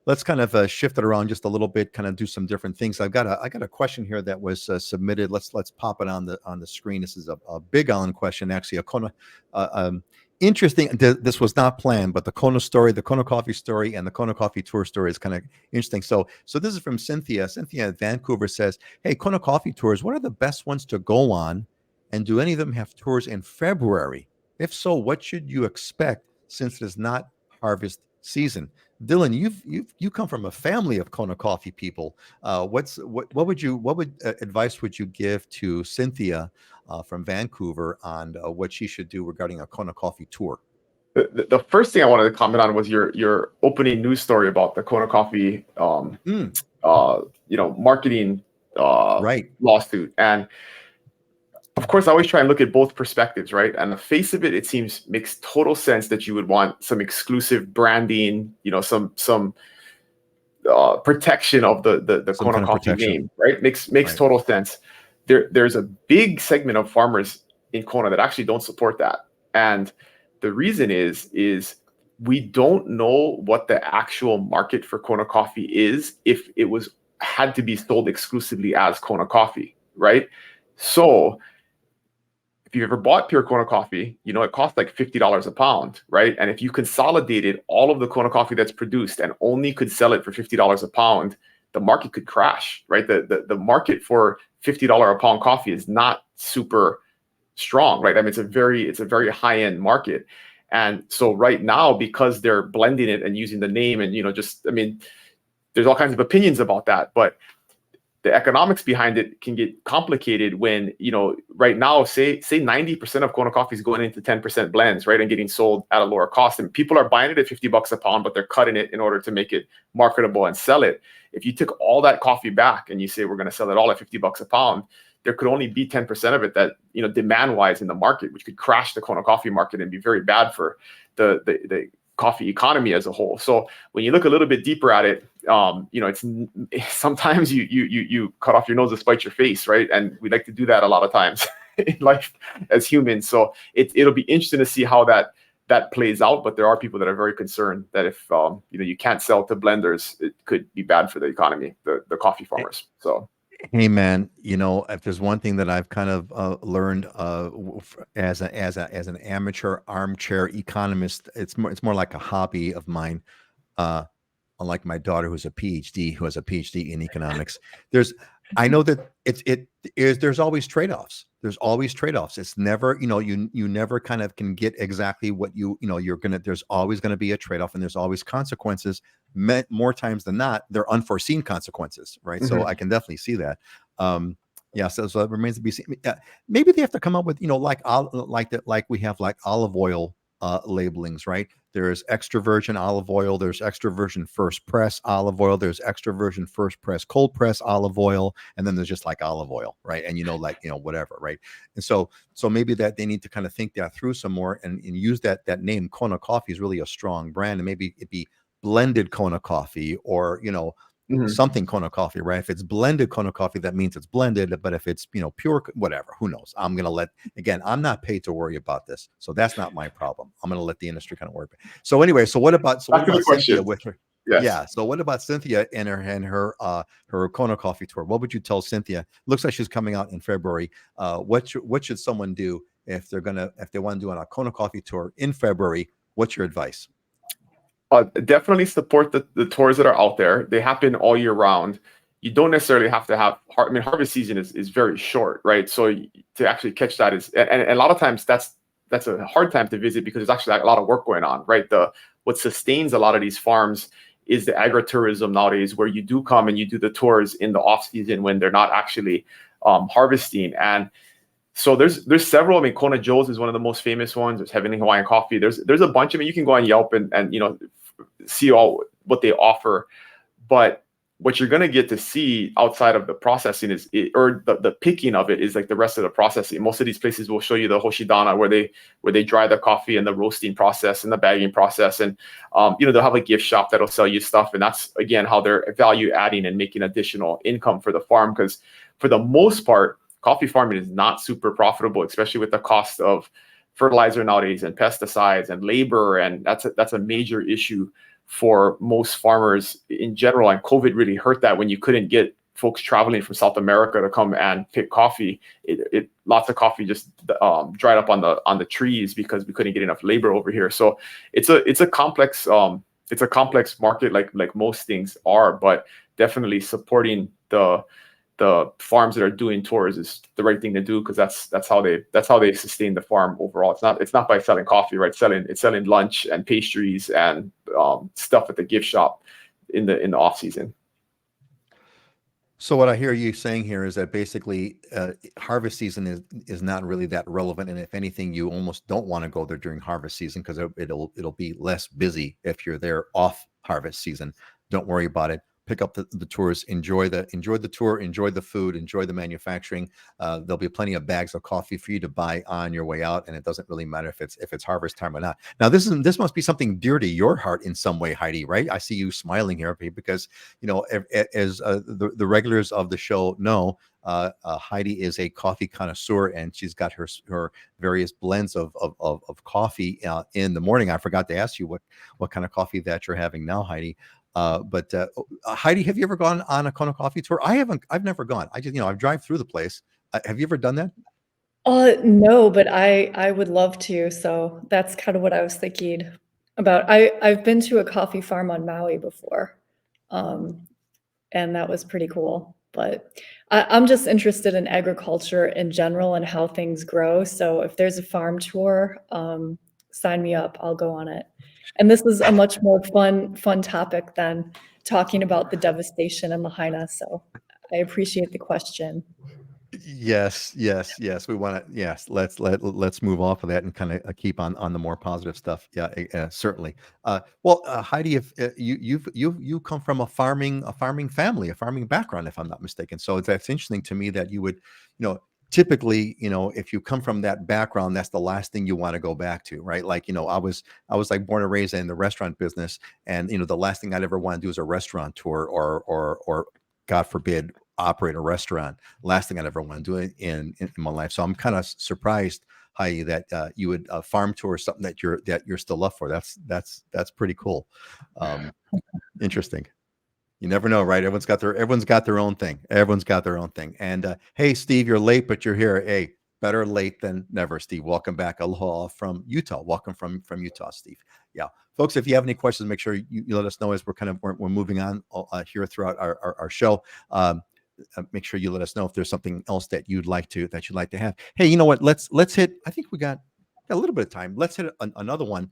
Let's kind of shift it around just a little bit, kind of do some different things. I got a question here that was submitted. Let's pop it on the screen. This is a Big Island question, actually. A Kona. Interesting. This was not planned, but the Kona story, the Kona coffee story, and the Kona coffee tour story is kind of interesting. So this is from Cynthia. Cynthia at Vancouver says, "Hey, Kona coffee tours. What are the best ones to go on, and do any of them have tours in February? If so, what should you expect since it is not harvest season?" Dylan, you come from a family of Kona coffee people. What advice would you give to Cynthia from Vancouver on what she should do regarding a Kona coffee tour? The first thing I wanted to comment on was your opening news story about the Kona coffee, marketing Right. lawsuit. And of course, I always try and look at both perspectives, right? And the face of it, it makes total sense that you would want some exclusive branding, some protection of the Kona coffee name, right? Makes right. Total sense. There's a big segment of farmers in Kona that actually don't support that. And the reason is we don't know what the actual market for Kona coffee is if it had to be sold exclusively as Kona coffee, right? So if you've ever bought pure Kona coffee, it costs like $50 a pound, right? And if you consolidated all of the Kona coffee that's produced and only could sell it for $50 a pound, the market could crash, right? The market for $50 a pound coffee is not super strong, right? I mean, it's a very high-end market. And so right now, because they're blending it and using the name and, there's all kinds of opinions about that, but the economics behind it can get complicated when, right now, say 90% of Kona coffee is going into 10% blends, right? And getting sold at a lower cost. And people are buying it at $50 a pound, but they're cutting it in order to make it marketable and sell it. If you took all that coffee back and you say, we're going to sell it all at $50 a pound, there could only be 10% of it that, demand-wise in the market, which could crash the Kona coffee market and be very bad for the coffee economy as a whole. So when you look a little bit deeper at it, it's sometimes you cut off your nose to spite your face, right? And we like to do that a lot of times in life as humans. So it'll be interesting to see how that plays out. But there are people that are very concerned that if you can't sell to blenders, it could be bad for the economy, the coffee farmers. So. Hey man, if there's one thing that I've kind of learned as an amateur armchair economist, it's more like a hobby of mine. Unlike my daughter, who has a PhD in economics, I know that there's always trade-offs. There's always trade-offs. It's never, you never kind of can get exactly what there's always going to be a trade-off, and there's always consequences. More times than not, they're unforeseen consequences, right? So I can definitely see that. Yeah, so it remains to be seen. Maybe they have to come up with, like we have like olive oil labelings, right? There's extra virgin olive oil. There's extra virgin first press olive oil. There's extra virgin first press cold press olive oil, and then there's just like olive oil, right? And whatever, right? And so maybe that they need to kind of think that through some more and use that name. Kona Coffee is really a strong brand, and maybe it be blended Kona coffee, or something Kona coffee, right? If it's blended Kona coffee, that means it's blended. But if it's pure, whatever, who knows? I'm not paid to worry about this, so that's not my problem. I'm gonna let the industry kind of work. So anyway, what about Cynthia with her? Yes. Yeah. So what about Cynthia and her Kona coffee tour? What would you tell Cynthia? Looks like she's coming out in February. What should someone do if they want to do a Kona coffee tour in February? What's your advice? Definitely support the tours that are out there. They happen all year round. You don't necessarily have to have harvest season is very short, right? So to actually catch that and a lot of times that's a hard time to visit because there's actually a lot of work going on, right? What sustains a lot of these farms is the agritourism nowadays, where you do come and you do the tours in the off season when they're not actually harvesting. And so there's several. I mean, Kona Joe's is one of the most famous ones. There's Heavenly Hawaiian Coffee. There's a bunch of them. You can go on Yelp and see all what they offer. But what you're gonna get to see outside of the processing or the picking of it is like the rest of the processing. Most of these places will show you the hoshidana where they dry the coffee and the roasting process and the bagging process. And they'll have a gift shop that'll sell you stuff. And that's again how they're value adding and making additional income for the farm. Because for the most part, coffee farming is not super profitable, especially with the cost of fertilizer nowadays and pesticides and labor. And that's a major issue for most farmers in general. And COVID really hurt that when you couldn't get folks traveling from South America to come and pick coffee. Lots of coffee just dried up on the trees because we couldn't get enough labor over here. So it's a complex market like most things are, but definitely supporting the farms that are doing tours is the right thing to do, because that's how they sustain the farm overall. It's not by selling coffee, right? It's selling lunch and pastries and stuff at the gift shop in the off season. So what I hear you saying here is that basically harvest season is not really that relevant, and if anything, you almost don't want to go there during harvest season because it'll be less busy if you're there off harvest season. Don't worry about it. Pick up the tours, enjoy the tour, enjoy the food, enjoy the manufacturing. There'll be plenty of bags of coffee for you to buy on your way out, and it doesn't really matter if it's harvest time or not. Now, this must be something dear to your heart in some way, Heidi, right? I see you smiling here because as the regulars of the show know, Heidi is a coffee connoisseur, and she's got her various blends of coffee in the morning. I forgot to ask you what kind of coffee that you're having now, Heidi. But Heidi, have you ever gone on a Kona coffee tour? I haven't. I've never gone. I just, I drive through the place. Have you ever done that? No, but I would love to. So that's kind of what I was thinking about. I've been to a coffee farm on Maui before, and that was pretty cool. But I'm just interested in agriculture in general and how things grow. So if there's a farm tour, sign me up. I'll go on it. And this is a much more fun topic than talking about the devastation in Lahaina. So I appreciate the question. Yes. We want to. Yes, let's move off of that and kind of keep on the more positive stuff. Yeah, certainly. Well, Heidi, if you come from a farming family, a farming background, if I'm not mistaken. So that's interesting to me that you would, typically, if you come from that background, that's the last thing you want to go back to, right? Like, I was like born and raised in the restaurant business, and the last thing I'd ever want to do is a restaurant tour or God forbid operate a restaurant. Last thing I'd ever want to do in my life. So I'm kind of surprised, Heidi, that you would farm tour something that you're still up for. That's pretty cool. Interesting. You never know, right? Everyone's got their own thing. And hey, Steve, you're late, but you're here. Hey, better late than never, Steve. Welcome back. Aloha from Utah. Welcome from Utah, Steve. Yeah, folks, if you have any questions, make sure you let us know as we're moving on here throughout our show. make sure you let us know if there's something else that you'd like to have. Hey, you know what? Let's hit. I think we got a little bit of time. Let's hit another one.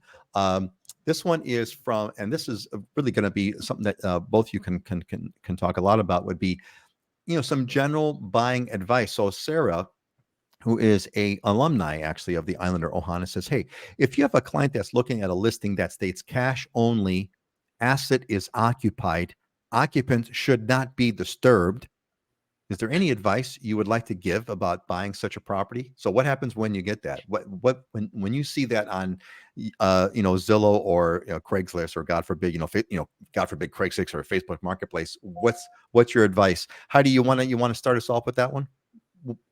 This one is from, and this is really going to be something that both you can talk a lot about. Would be, some general buying advice. So Sarah, who is a alumni actually of the Islander Ohana, says, hey, if you have a client that's looking at a listing that states cash only, asset is occupied, occupants should not be disturbed, is there any advice you would like to give about buying such a property? So what happens when you get that? When you see that on Zillow or Craigslist, or God forbid, God forbid Craigslist or Facebook Marketplace, what's your advice? Heidi, you want to start us off with that one?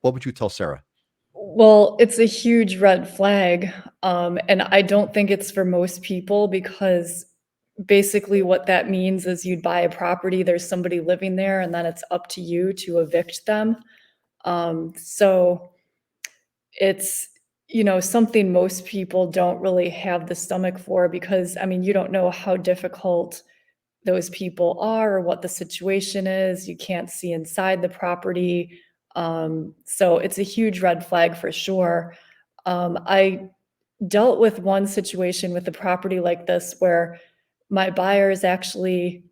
What would you tell Sarah? Well, it's a huge red flag. And I don't think it's for most people, because basically what that means is you'd buy a property, there's somebody living there, and then it's up to you to evict them. So it's, something most people don't really have the stomach for, because, I mean, you don't know how difficult those people are or what the situation is. You can't see inside the property. So it's a huge red flag for sure. I dealt with one situation with a property like this where my buyers actually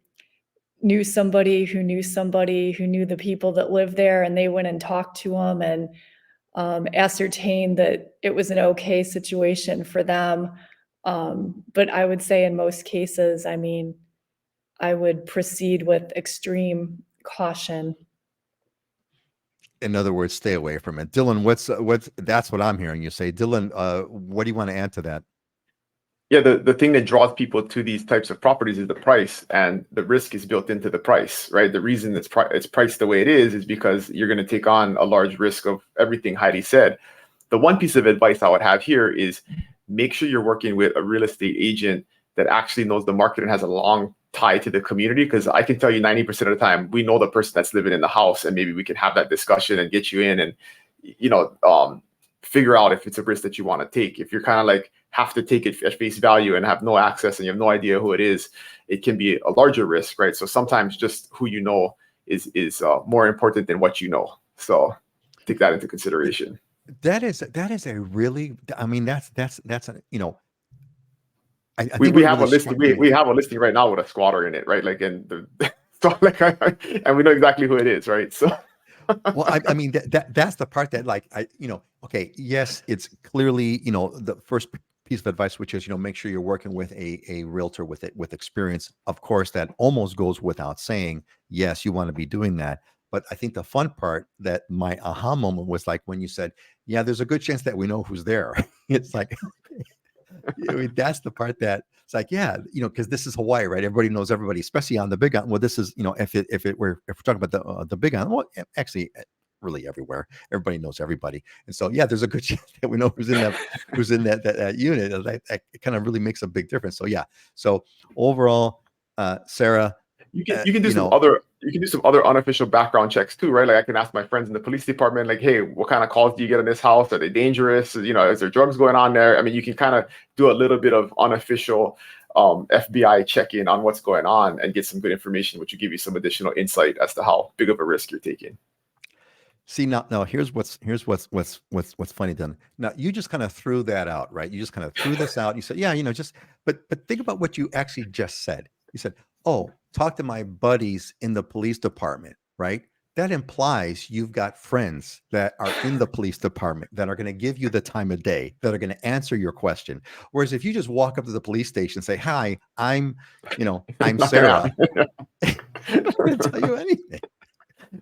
knew somebody who knew somebody who knew the people that live there, and they went and talked to them and ascertained that it was an okay situation for them. But I would say in most cases, I mean, I would proceed with extreme caution. In other words, stay away from it. Dylan, what's that's what I'm hearing you say. Dylan, what do you want to add to that? Yeah, the thing that draws people to these types of properties is the price, and the risk is built into the price, right? The reason it's priced the way it is because you're going to take on a large risk of everything Heidi said. The one piece of advice I would have here is make sure you're working with a real estate agent that actually knows the market and has a long tie to the community, because I can tell you 90% of the time we know the person that's living in the house, and maybe we can have that discussion and get you in and figure out if it's a risk that you want to take. If you're kind of like have to take it at face value and have no access and you have no idea who it is, it can be a larger risk, right? So sometimes just who you know is more important than what you know. So take that into consideration. That is a really, I mean, that's a, I we think have a listing. We have a listing right now with a squatter in it, right? Like, and so like, and we know exactly who it is, right? So. Well, I mean that's the part that, like, okay, yes, it's clearly, the first piece of advice, which is, make sure you're working with a realtor with experience. Of course, that almost goes without saying. Yes, you want to be doing that. But I think the fun part, that my aha moment was like when you said, yeah, there's a good chance that we know who's there. It's like, I mean, that's the part that it's like, yeah, because this is Hawaii, right? Everybody knows everybody, especially on the Big Island. Well, this is, if we're talking about the Big Island, well, actually, really everywhere, everybody knows everybody, and so yeah, there's a good chance that we know who's in that unit. That kind of really makes a big difference. So yeah, so overall, Sarah, you can do some other unofficial background checks too, right? Like I can ask my friends in the police department, like, hey, what kind of calls do you get in this house? Are they dangerous? Is there drugs going on there? I mean, you can kind of do a little bit of unofficial FBI check-in on what's going on and get some good information, which will give you some additional insight as to how big of a risk you're taking. See, now here's what's funny, then. Now you just kind of threw that out, right? You just kind of threw this out. You said, yeah, but think about what you actually just said. You said, oh, talk to my buddies in the police department, right? That implies you've got friends that are in the police department that are going to give you the time of day, that are going to answer your question. Whereas if you just walk up to the police station and say, hi, I'm Sarah, I'm not going to tell you anything.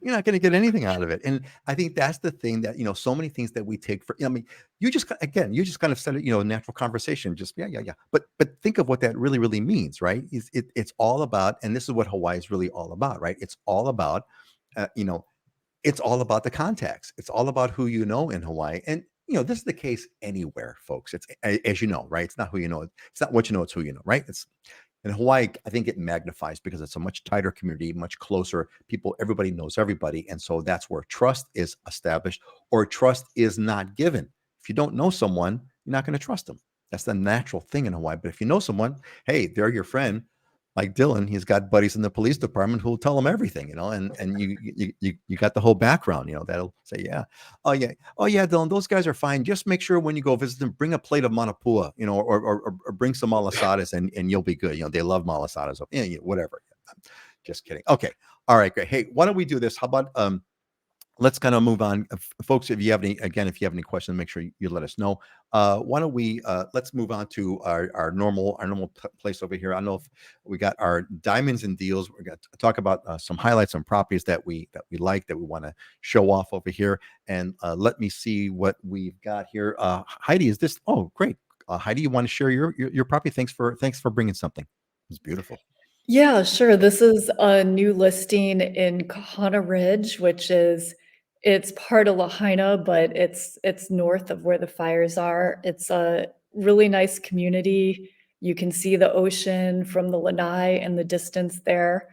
You're not going to get anything out of it. And I think that's the thing that, so many things that we take for, I mean, you just kind of said it, natural conversation, just, yeah. But think of what that really, really means, right? It's all about, and this is what Hawaii is really all about, right? It's all about, it's all about the context. It's all about who you know in Hawaii. And, this is the case anywhere, folks. It's, as you know, right? It's not who you know. It's not what you know, it's who you know, right? In Hawaii, I think it magnifies because it's a much tighter community, much closer. Everybody knows everybody. And so that's where trust is established, or trust is not given. If you don't know someone, you're not going to trust them. That's the natural thing in Hawaii. But if you know someone, hey, they're your friend. like Dylan, he's got buddies in the police department who will tell him everything, and you got the whole background, that'll say, yeah, oh yeah, Dylan, those guys are fine. Just make sure when you go visit them, bring a plate of manapua, or bring some malasadas, and you'll be good. They love malasadas, whatever. Just kidding. Okay, all right, great. Hey, why don't we do this? How about let's kind of move on, folks. If you have any questions, make sure you let us know. Why don't we let's move on to our normal place over here. I don't know if we got our diamonds and deals. We're going to talk about some highlights on properties that we like, that we want to show off over here. And let me see what we've got here. Heidi, is this? Oh, great. Heidi, you want to share your property? Thanks for bringing something. It's beautiful. Yeah, sure. This is a new listing in Kahana Ridge, it's part of Lahaina, but it's north of where the fires are. It's a really nice community. You can see the ocean from the lanai in the distance there.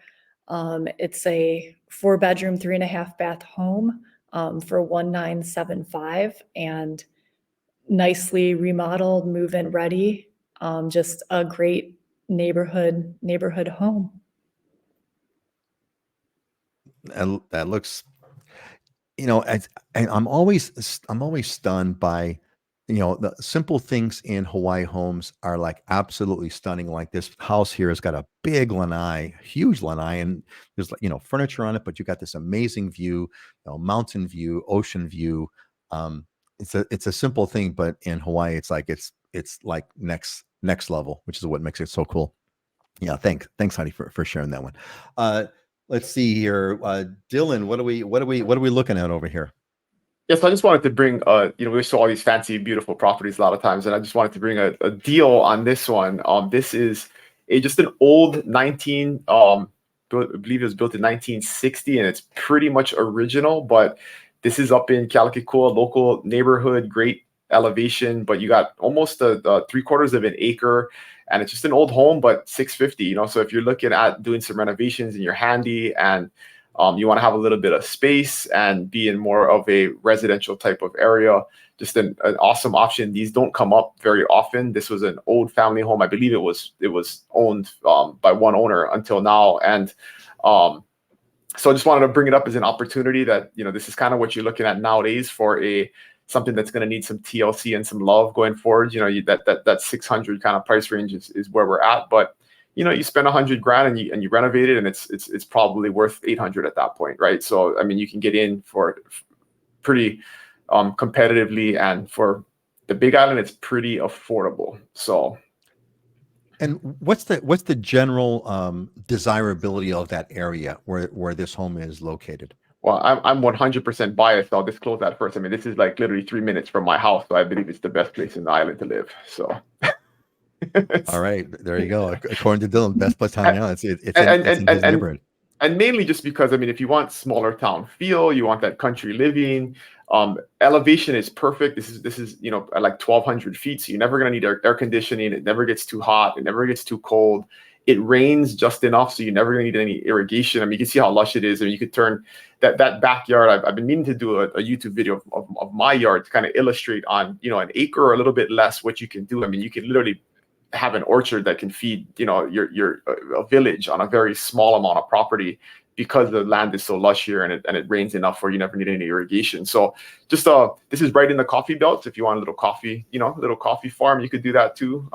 It's a 4-bedroom, 3.5-bath home for 1975, and nicely remodeled, move-in ready. Just a great neighborhood home. And that looks, I'm always stunned by, the simple things in Hawaii homes are like absolutely stunning. Like this house here has got a big lanai, huge lanai, and there's furniture on it, but you got this amazing view, mountain view, ocean view. It's a simple thing, but in Hawaii, it's like next level, which is what makes it so cool. Yeah, thanks, Heidi, for sharing that one. Let's see here, Dylan. What are we looking at over here? Yes, I just wanted to bring, we saw all these fancy, beautiful properties a lot of times, and I just wanted to bring a deal on this one. This is just an old I believe it was built in 1960, and it's pretty much original, but this is up in Kealakekua, local neighborhood, great elevation, but you got almost a 3/4 of an acre, and it's just an old home, but 650, so if you're looking at doing some renovations and you're handy and you want to have a little bit of space and be in more of a residential type of area, just an awesome option. These don't come up very often. This was an old family home. I believe it was owned by one owner until now. And so I just wanted to bring it up as an opportunity that, this is kind of what you're looking at nowadays for something that's going to need some TLC and some love going forward. That 600 kind of price range is where we're at. But you spend $100,000 and you renovate it, and it's probably worth 800 at that point, right? So I mean, you can get in for pretty competitively, and for the Big Island, it's pretty affordable. So, and what's the general desirability of that area where this home is located? Well, I'm 100% biased. I'll disclose that first. I mean, this is like literally 3 minutes from my house, so I believe it's the best place in the island to live. So. All right, there you go. According to Dylan, best place on now. It's in his neighborhood. And mainly just because, I mean, if you want smaller town feel, you want that country living, elevation is perfect. This is at like 1,200 feet, so you're never gonna need air conditioning. It never gets too hot. It never gets too cold. It rains just enough, so you're never gonna need any irrigation. I mean, you can see how lush it is, and you could turn that backyard. I've been meaning to do a YouTube video of my yard to kind of illustrate on an acre or a little bit less what you can do. I mean, you can literally have an orchard that can feed your a village on a very small amount of property, because the land is so lush here, and it rains enough where you never need any irrigation. So just this is right in the coffee belt. If you want a little coffee, little coffee farm, you could do that too.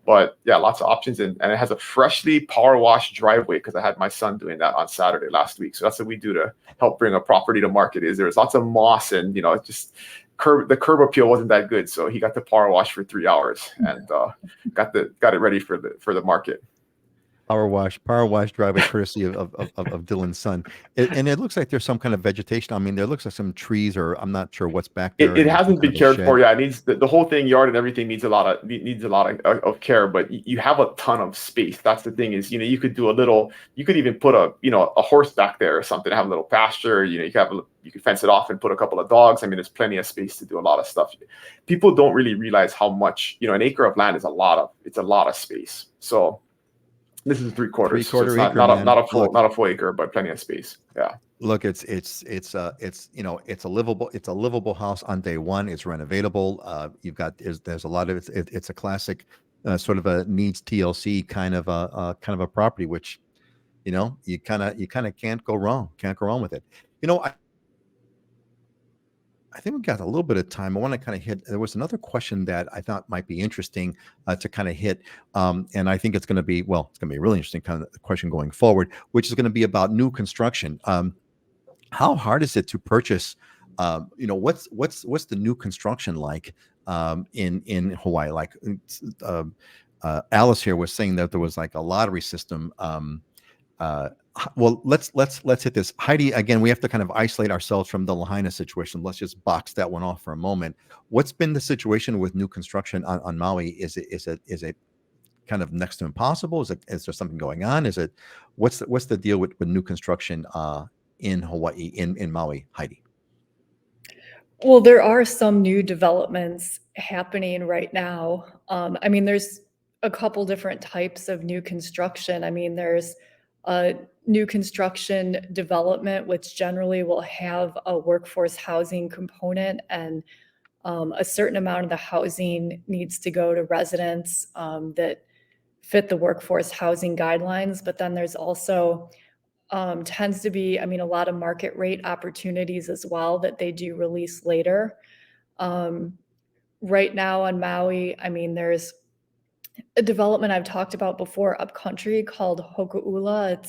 But yeah, lots of options, and it has a freshly power washed driveway, because I had my son doing that on Saturday last week. So that's what we do to help bring a property to market. Is there's lots of moss, and just the curb appeal wasn't that good, so he got the power wash for 3 hours and got it ready for the market. Power wash driveway, courtesy of Dylan's son. And it looks like there's some kind of vegetation. I mean, there looks like some trees, or I'm not sure what's back there. It hasn't been cared for. Yeah, it needs the whole thing, yard and everything needs a lot of care. But you have a ton of space. That's the thing is, you could do you could even put a horse back there or something, have a little pasture. You could fence it off and put a couple of dogs. I mean, there's plenty of space to do a lot of stuff. People don't really realize how much an acre of land is a lot of space. So. This is 3/4. So it's not a full acre, but plenty of space. Yeah. Look, it's a livable house on day one. It's renovatable. There's a lot of it's a classic sort of a needs TLC kind of a property, which you kind of can't go wrong. Can't go wrong with it. I think we got a little bit of time. I want to kind of hit. There was another question that I thought might be interesting to kind of hit, and I think it's going to be a really interesting kind of question going forward, which is going to be about new construction. How hard is it to purchase? What's the new construction like in Hawaii? Like Alice here was saying that there was like a lottery system. Well, let's hit this. Heidi, again, we have to kind of isolate ourselves from the Lahaina situation. Let's just box that one off for a moment. What's been the situation with new construction on Maui? Is it kind of next to impossible? Is there something going on? What's the deal with new construction in Hawaii, in Maui, Heidi? Well, there are some new developments happening right now. I mean, there's a couple different types of new construction. I mean, there's a new construction development, which generally will have a workforce housing component, and a certain amount of the housing needs to go to residents that fit the workforce housing guidelines. But then there's also tends to be, I mean, a lot of market rate opportunities as well that they do release later. Right now on Maui, I mean, there's a development I've talked about before upcountry called Hoku'ula.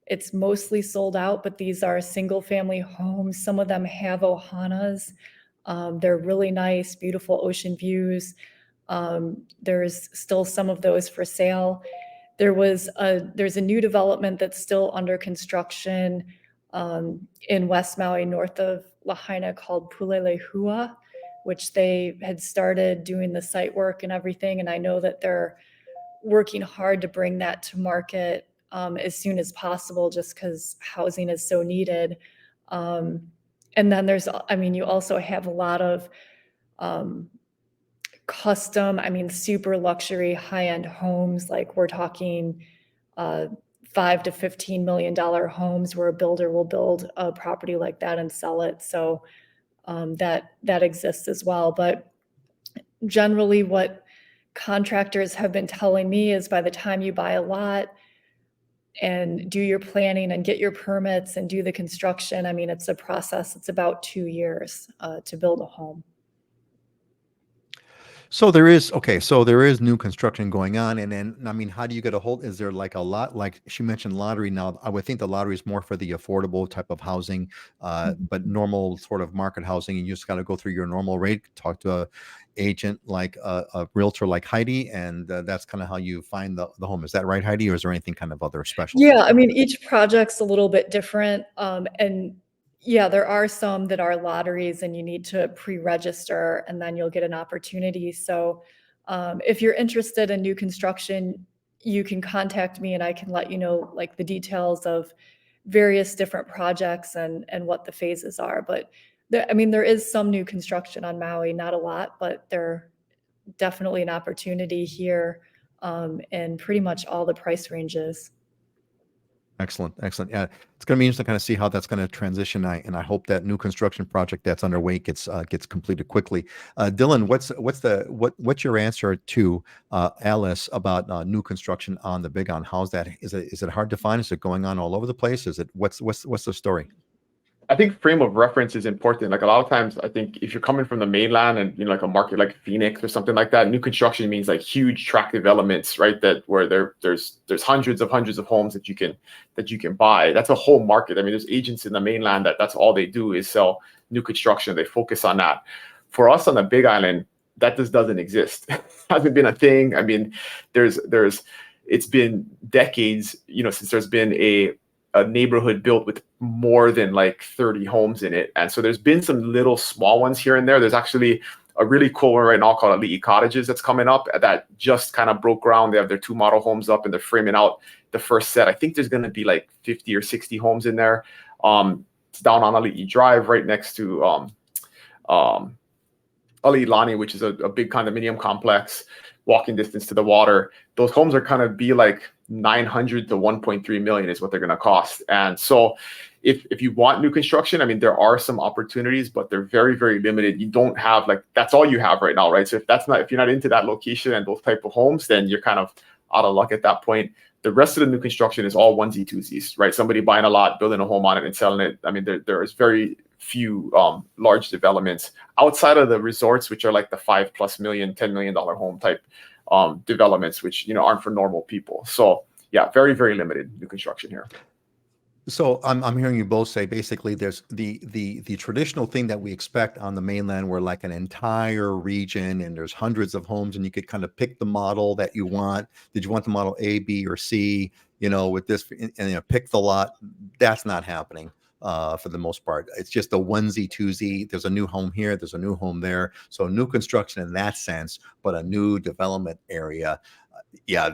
It's mostly sold out, but these are single family homes. Some of them have ohanas. They're really nice, beautiful ocean views. There's still some of those for sale. There's a new development that's still under construction in West Maui, north of Lahaina, called Pulelehua, which they had started doing the site work and everything. And I know that they're working hard to bring that to market as soon as possible, just because housing is so needed. And then you also have a lot of custom, super luxury high-end homes. Like we're talking $5 to $15 million homes where a builder will build a property like that and sell it. So that exists as well. But generally what contractors have been telling me is by the time you buy a lot and do your planning and get your permits and do the construction, I mean, it's a process. It's about 2 years to build a home. So there is new construction going on, and then I mean, how do you get a hold? Is there like a lot? Like she mentioned, lottery. Now, I would think the lottery is more for the affordable type of housing, but normal sort of market housing, you just got to go through your normal rate, talk to a agent like a realtor like Heidi, and that's kind of how you find the home. Is that right, Heidi, or is there anything kind of other special? Yeah, I mean, each project's a little bit different, and yeah, there are some that are lotteries and you need to pre-register and then you'll get an opportunity. So if you're interested in new construction, you can contact me and I can let you know like the details of various different projects and what the phases are. But there is some new construction on Maui, not a lot, but there definitely an opportunity here in pretty much all the price ranges. Excellent. Yeah, it's going to be interesting to kind of see how that's going to transition. And I hope that new construction project that's underway gets completed quickly. Dylan, what's your answer to Alice about new construction on the Big Island? How's that? Is it hard to find? Is it going on all over the place? What's the story? I think frame of reference is important. Like a lot of times, I think if you're coming from the mainland and like a market like Phoenix or something like that, new construction means like huge tract developments, right? That where there's hundreds of homes that you can buy. That's a whole market. I mean, there's agents in the mainland that's all they do is sell new construction. They focus on that. For us on the Big Island, that just doesn't exist. Hasn't been a thing. I mean, it's been decades, since there's been a neighborhood built with more than like 30 homes in it. And so there's been some little small ones here and there. There's actually a really cool one right now called Ali'i Cottages that's coming up that just kind of broke ground. They have their 2 model homes up and they're framing out the first set. I think there's going to be like 50 or 60 homes in there. It's down on Ali'i Drive right next to Ali'i, which is a big condominium complex, walking distance to the water. Those homes are kind of be like 900 to 1.3 million is what they're going to cost. And so if you want new construction, I mean, there are some opportunities, but they're very, very limited. You don't have like, that's all you have right now, right? So if you're not into that location and those type of homes, then you're kind of out of luck at that point. The rest of the new construction is all onesie twosies, right? Somebody buying a lot, building a home on it and selling it. I mean, there is very few large developments outside of the resorts, which are like the $5+ million, $10 million home type developments, which, you know, aren't for normal people. So yeah, very, very limited new construction here. So I'm hearing you both say basically there's the traditional thing that we expect on the mainland, where like an entire region and there's hundreds of homes and you could kind of pick the model that you want. Did you want the model A, B, or C? You know, with this, and you know, pick the lot. That's not happening for the most part. It's just a onesie twosie. There's a new home here. There's a new home there. So new construction in that sense, but a new development area. Yeah, I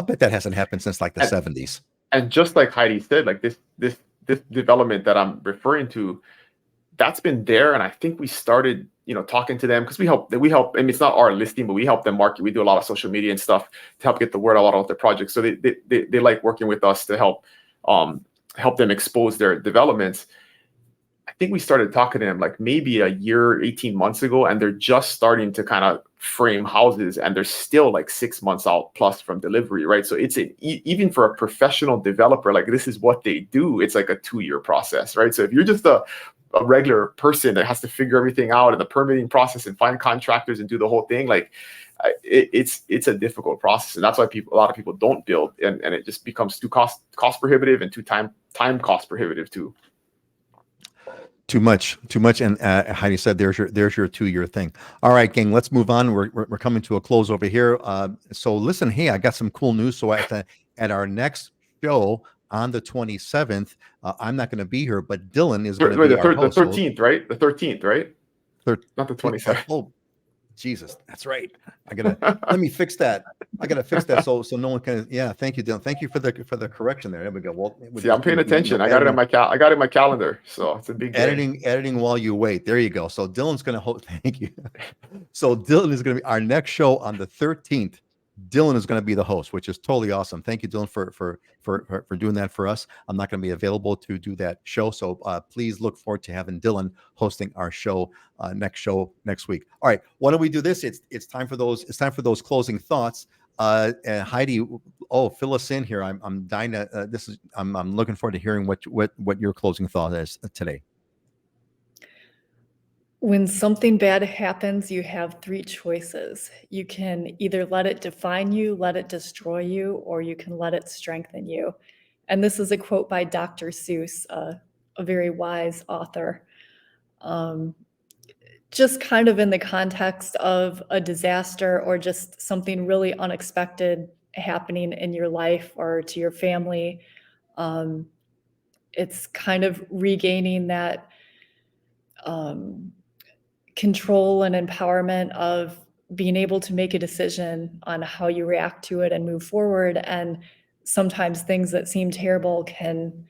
bet that hasn't happened since like the 70s. And just like Heidi said, like this development that I'm referring to, that's been there. And I think we started, you know, talking to them because we help. I mean, it's not our listing, but we help them market. We do a lot of social media and stuff to help get the word out about their projects. So they like working with us to help them expose their developments. I think we started talking to them like maybe a year, 18 months ago, and they're just starting to kind of frame houses, and they're still like 6 months out plus from delivery, right? So it's even for a professional developer, like this is what they do. It's like a 2-year process, right? So if you're just a regular person that has to figure everything out in the permitting process and find contractors and do the whole thing, like it's a difficult process, and that's why a lot of people don't build, and it just becomes too cost prohibitive and too time cost prohibitive too. Too much. And Heidi said, there's your 2-year thing. All right, gang, let's move on. We're coming to a close over here. So listen, hey, I got some cool news. So at our next show on the 27th, I'm not going to be here, but Dylan is going to be our host. The 13th, right? The 13th, right? Not the 27th. Oh, Jesus, that's right. Let me fix that. I gotta fix that so no one can. Yeah, thank you, Dylan. Thank you for the correction there. There we go. Well, see, I'm paying attention. I got it in my calendar, so it's a big editing while you wait. There you go. So Dylan's gonna host. Thank you. So Dylan is gonna be our next show on the 13th. Dylan is going to be the host, which is totally awesome. Thank you, Dylan, for doing that for us. I'm not going to be available to do that show, so please look forward to having Dylan hosting our show next week. All right, why don't we do this? It's time for those closing thoughts. Heidi, fill us in here. I'm dying to. I'm looking forward to hearing what your closing thought is today. When something bad happens, you have 3 choices. You can either let it define you, let it destroy you, or you can let it strengthen you. And this is a quote by Dr. Seuss, a very wise author. Just kind of in the context of a disaster or just something really unexpected happening in your life or to your family. It's kind of regaining that control and empowerment of being able to make a decision on how you react to it and move forward. And sometimes things that seem terrible can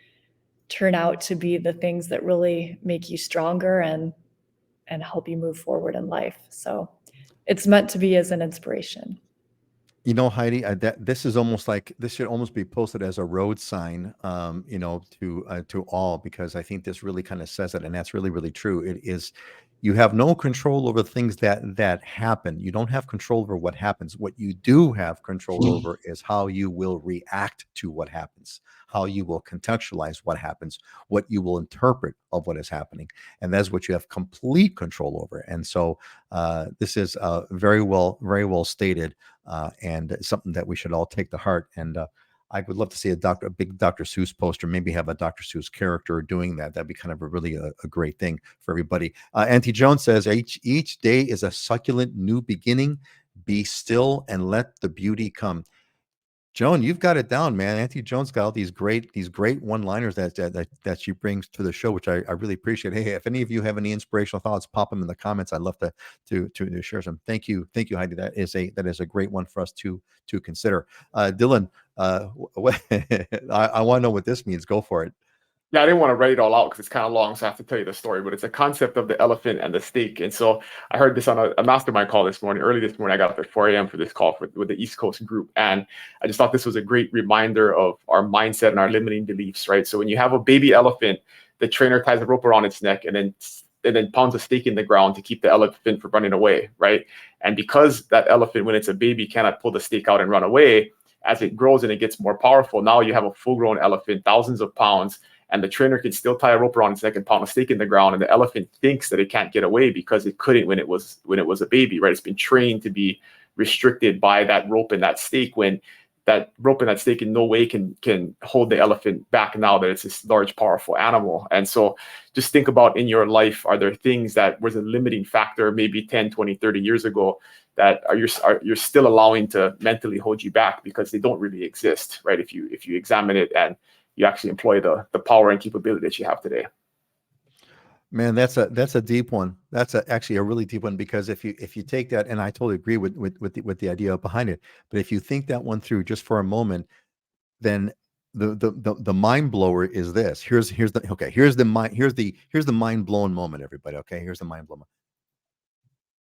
turn out to be the things that really make you stronger and help you move forward in life. So it's meant to be as an inspiration. You know, Heidi, this is almost like this should almost be posted as a road sign, to all, because I think this really kind of says it, and that's really, really true. It is, you have no control over things that happen. You don't have control over what happens. What you do have control over is how you will react to what happens, how you will contextualize what happens, what you will interpret of what is happening, and that's what you have complete control over. And so this is very well stated, and something that we should all take to heart. And I would love to see a big Dr. Seuss poster, maybe have a Dr. Seuss character doing that. That'd be kind of a great thing for everybody. Auntie Joan says, each day is a succulent new beginning. Be still and let the beauty come. Joan, you've got it down, man. Auntie Joan's got all these great one-liners that she brings to the show, which I really appreciate. Hey, if any of you have any inspirational thoughts, pop them in the comments. I'd love to share some. Thank you, Heidi. That is a great one for us to consider. Dylan, I want to know what this means. Go for it. Yeah, I didn't want to write it all out because it's kind of long, so I have to tell you the story. But it's a concept of the elephant and the snake. And so I heard this on a mastermind call this morning. Early this morning, I got up at 4 a.m. for this call with the East Coast group, and I just thought this was a great reminder of our mindset and our limiting beliefs, right? So when you have a baby elephant, the trainer ties a rope around its neck and then pounds a stake in the ground to keep the elephant from running away, right? And because that elephant, when it's a baby, cannot pull the stake out and run away, as it grows and it gets more powerful, now you have a full-grown elephant, thousands of pounds, and the trainer can still tie a rope around its neck and pound a stake in the ground, and the elephant thinks that it can't get away because it couldn't when it was a baby, right? It's been trained to be restricted by that rope and that stake, when that rope and that stake in no way can hold the elephant back now that it's this large, powerful animal. And so just think about in your life, are there things that was a limiting factor maybe 10, 20, 30 years ago that you're still allowing to mentally hold you back because they don't really exist, right? If you examine it and you actually employ the power and capability that you have today. Man, that's a deep one. That's actually a really deep one, because if you take that, and I totally agree with the idea behind it, but if you think that one through just for a moment, then the mind blower is this. Here's the mind blown moment, everybody. Okay, here's the mind blown moment.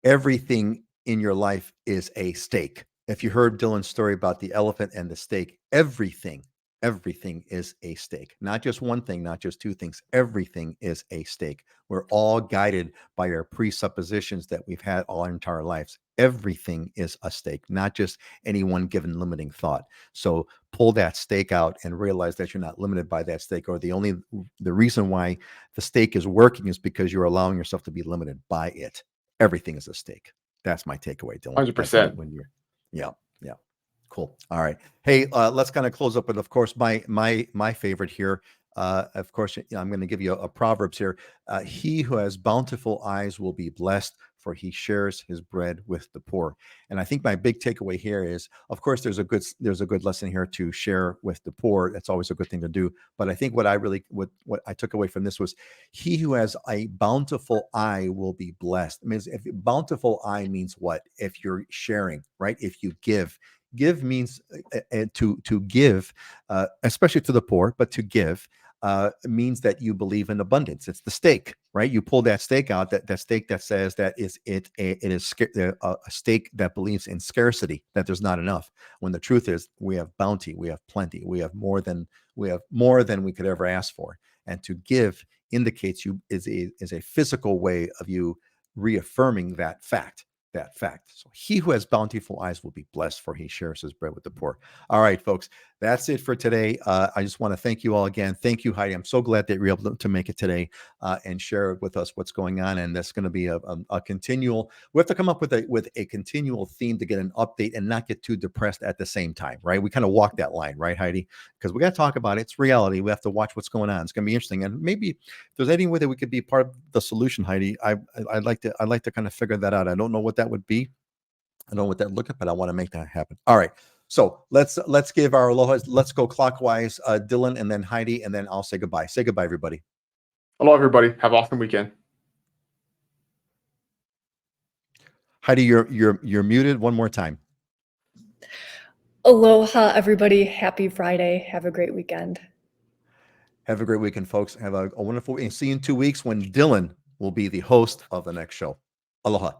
Everything in your life is a stake. If you heard Dylan's story about the elephant and the stake, everything is a stake. Not just one thing, not just two things. Everything is a stake. We're all guided by our presuppositions that we've had all our entire lives. Everything is a stake, not just any one given limiting thought. So pull that stake out and realize that you're not limited by that stake, or the reason why the stake is working is because you're allowing yourself to be limited by it. Everything is a stake. That's my takeaway, Dylan. 100%. When you're, yeah. Cool. All right. Hey, let's kind of close up with, of course, my favorite here. Of course, I'm going to give you a Proverbs here. He who has bountiful eyes will be blessed, for he shares his bread with the poor. And I think my big takeaway here is, of course, there's a good lesson here to share with the poor. That's always a good thing to do. But I think what I took away from this was, he who has a bountiful eye will be blessed. I mean, if bountiful eye means what? If you're sharing, right? If you give means to give, especially to the poor, but to give means that you believe in abundance. It's the stake, right? You pull that stake out, that stake that says that it is a stake that believes in scarcity, that there's not enough, when the truth is we have bounty, we have plenty, we have more than we could ever ask for. And to give indicates you is a physical way of you reaffirming that fact. So he who has bountiful eyes will be blessed, for he shares his bread with the poor. All right, folks, that's it for today. I just want to thank you all again. Thank you, Heidi. I'm so glad that you're able to make it today and share with us what's going on. And that's going to be a continual. We have to come up with a continual theme to get an update and not get too depressed at the same time, right? We kind of walk that line, right, Heidi? Because we got to talk about it. It's reality. We have to watch what's going on. It's going to be interesting, and maybe if there's any way that we could be part of the solution, Heidi, I'd like to kind of figure that out. I don't know what that would be. I don't know what that look like, but I want to make that happen. All right. So let's give our alohas. Let's go clockwise, Dylan, and then Heidi, and then I'll say goodbye. Say goodbye, everybody. Hello, everybody. Have an awesome weekend. Heidi, you're muted. One more time. Aloha, everybody. Happy Friday. Have a great weekend. Have a great weekend, folks. Have a wonderful week. See you in 2 weeks when Dylan will be the host of the next show. Aloha.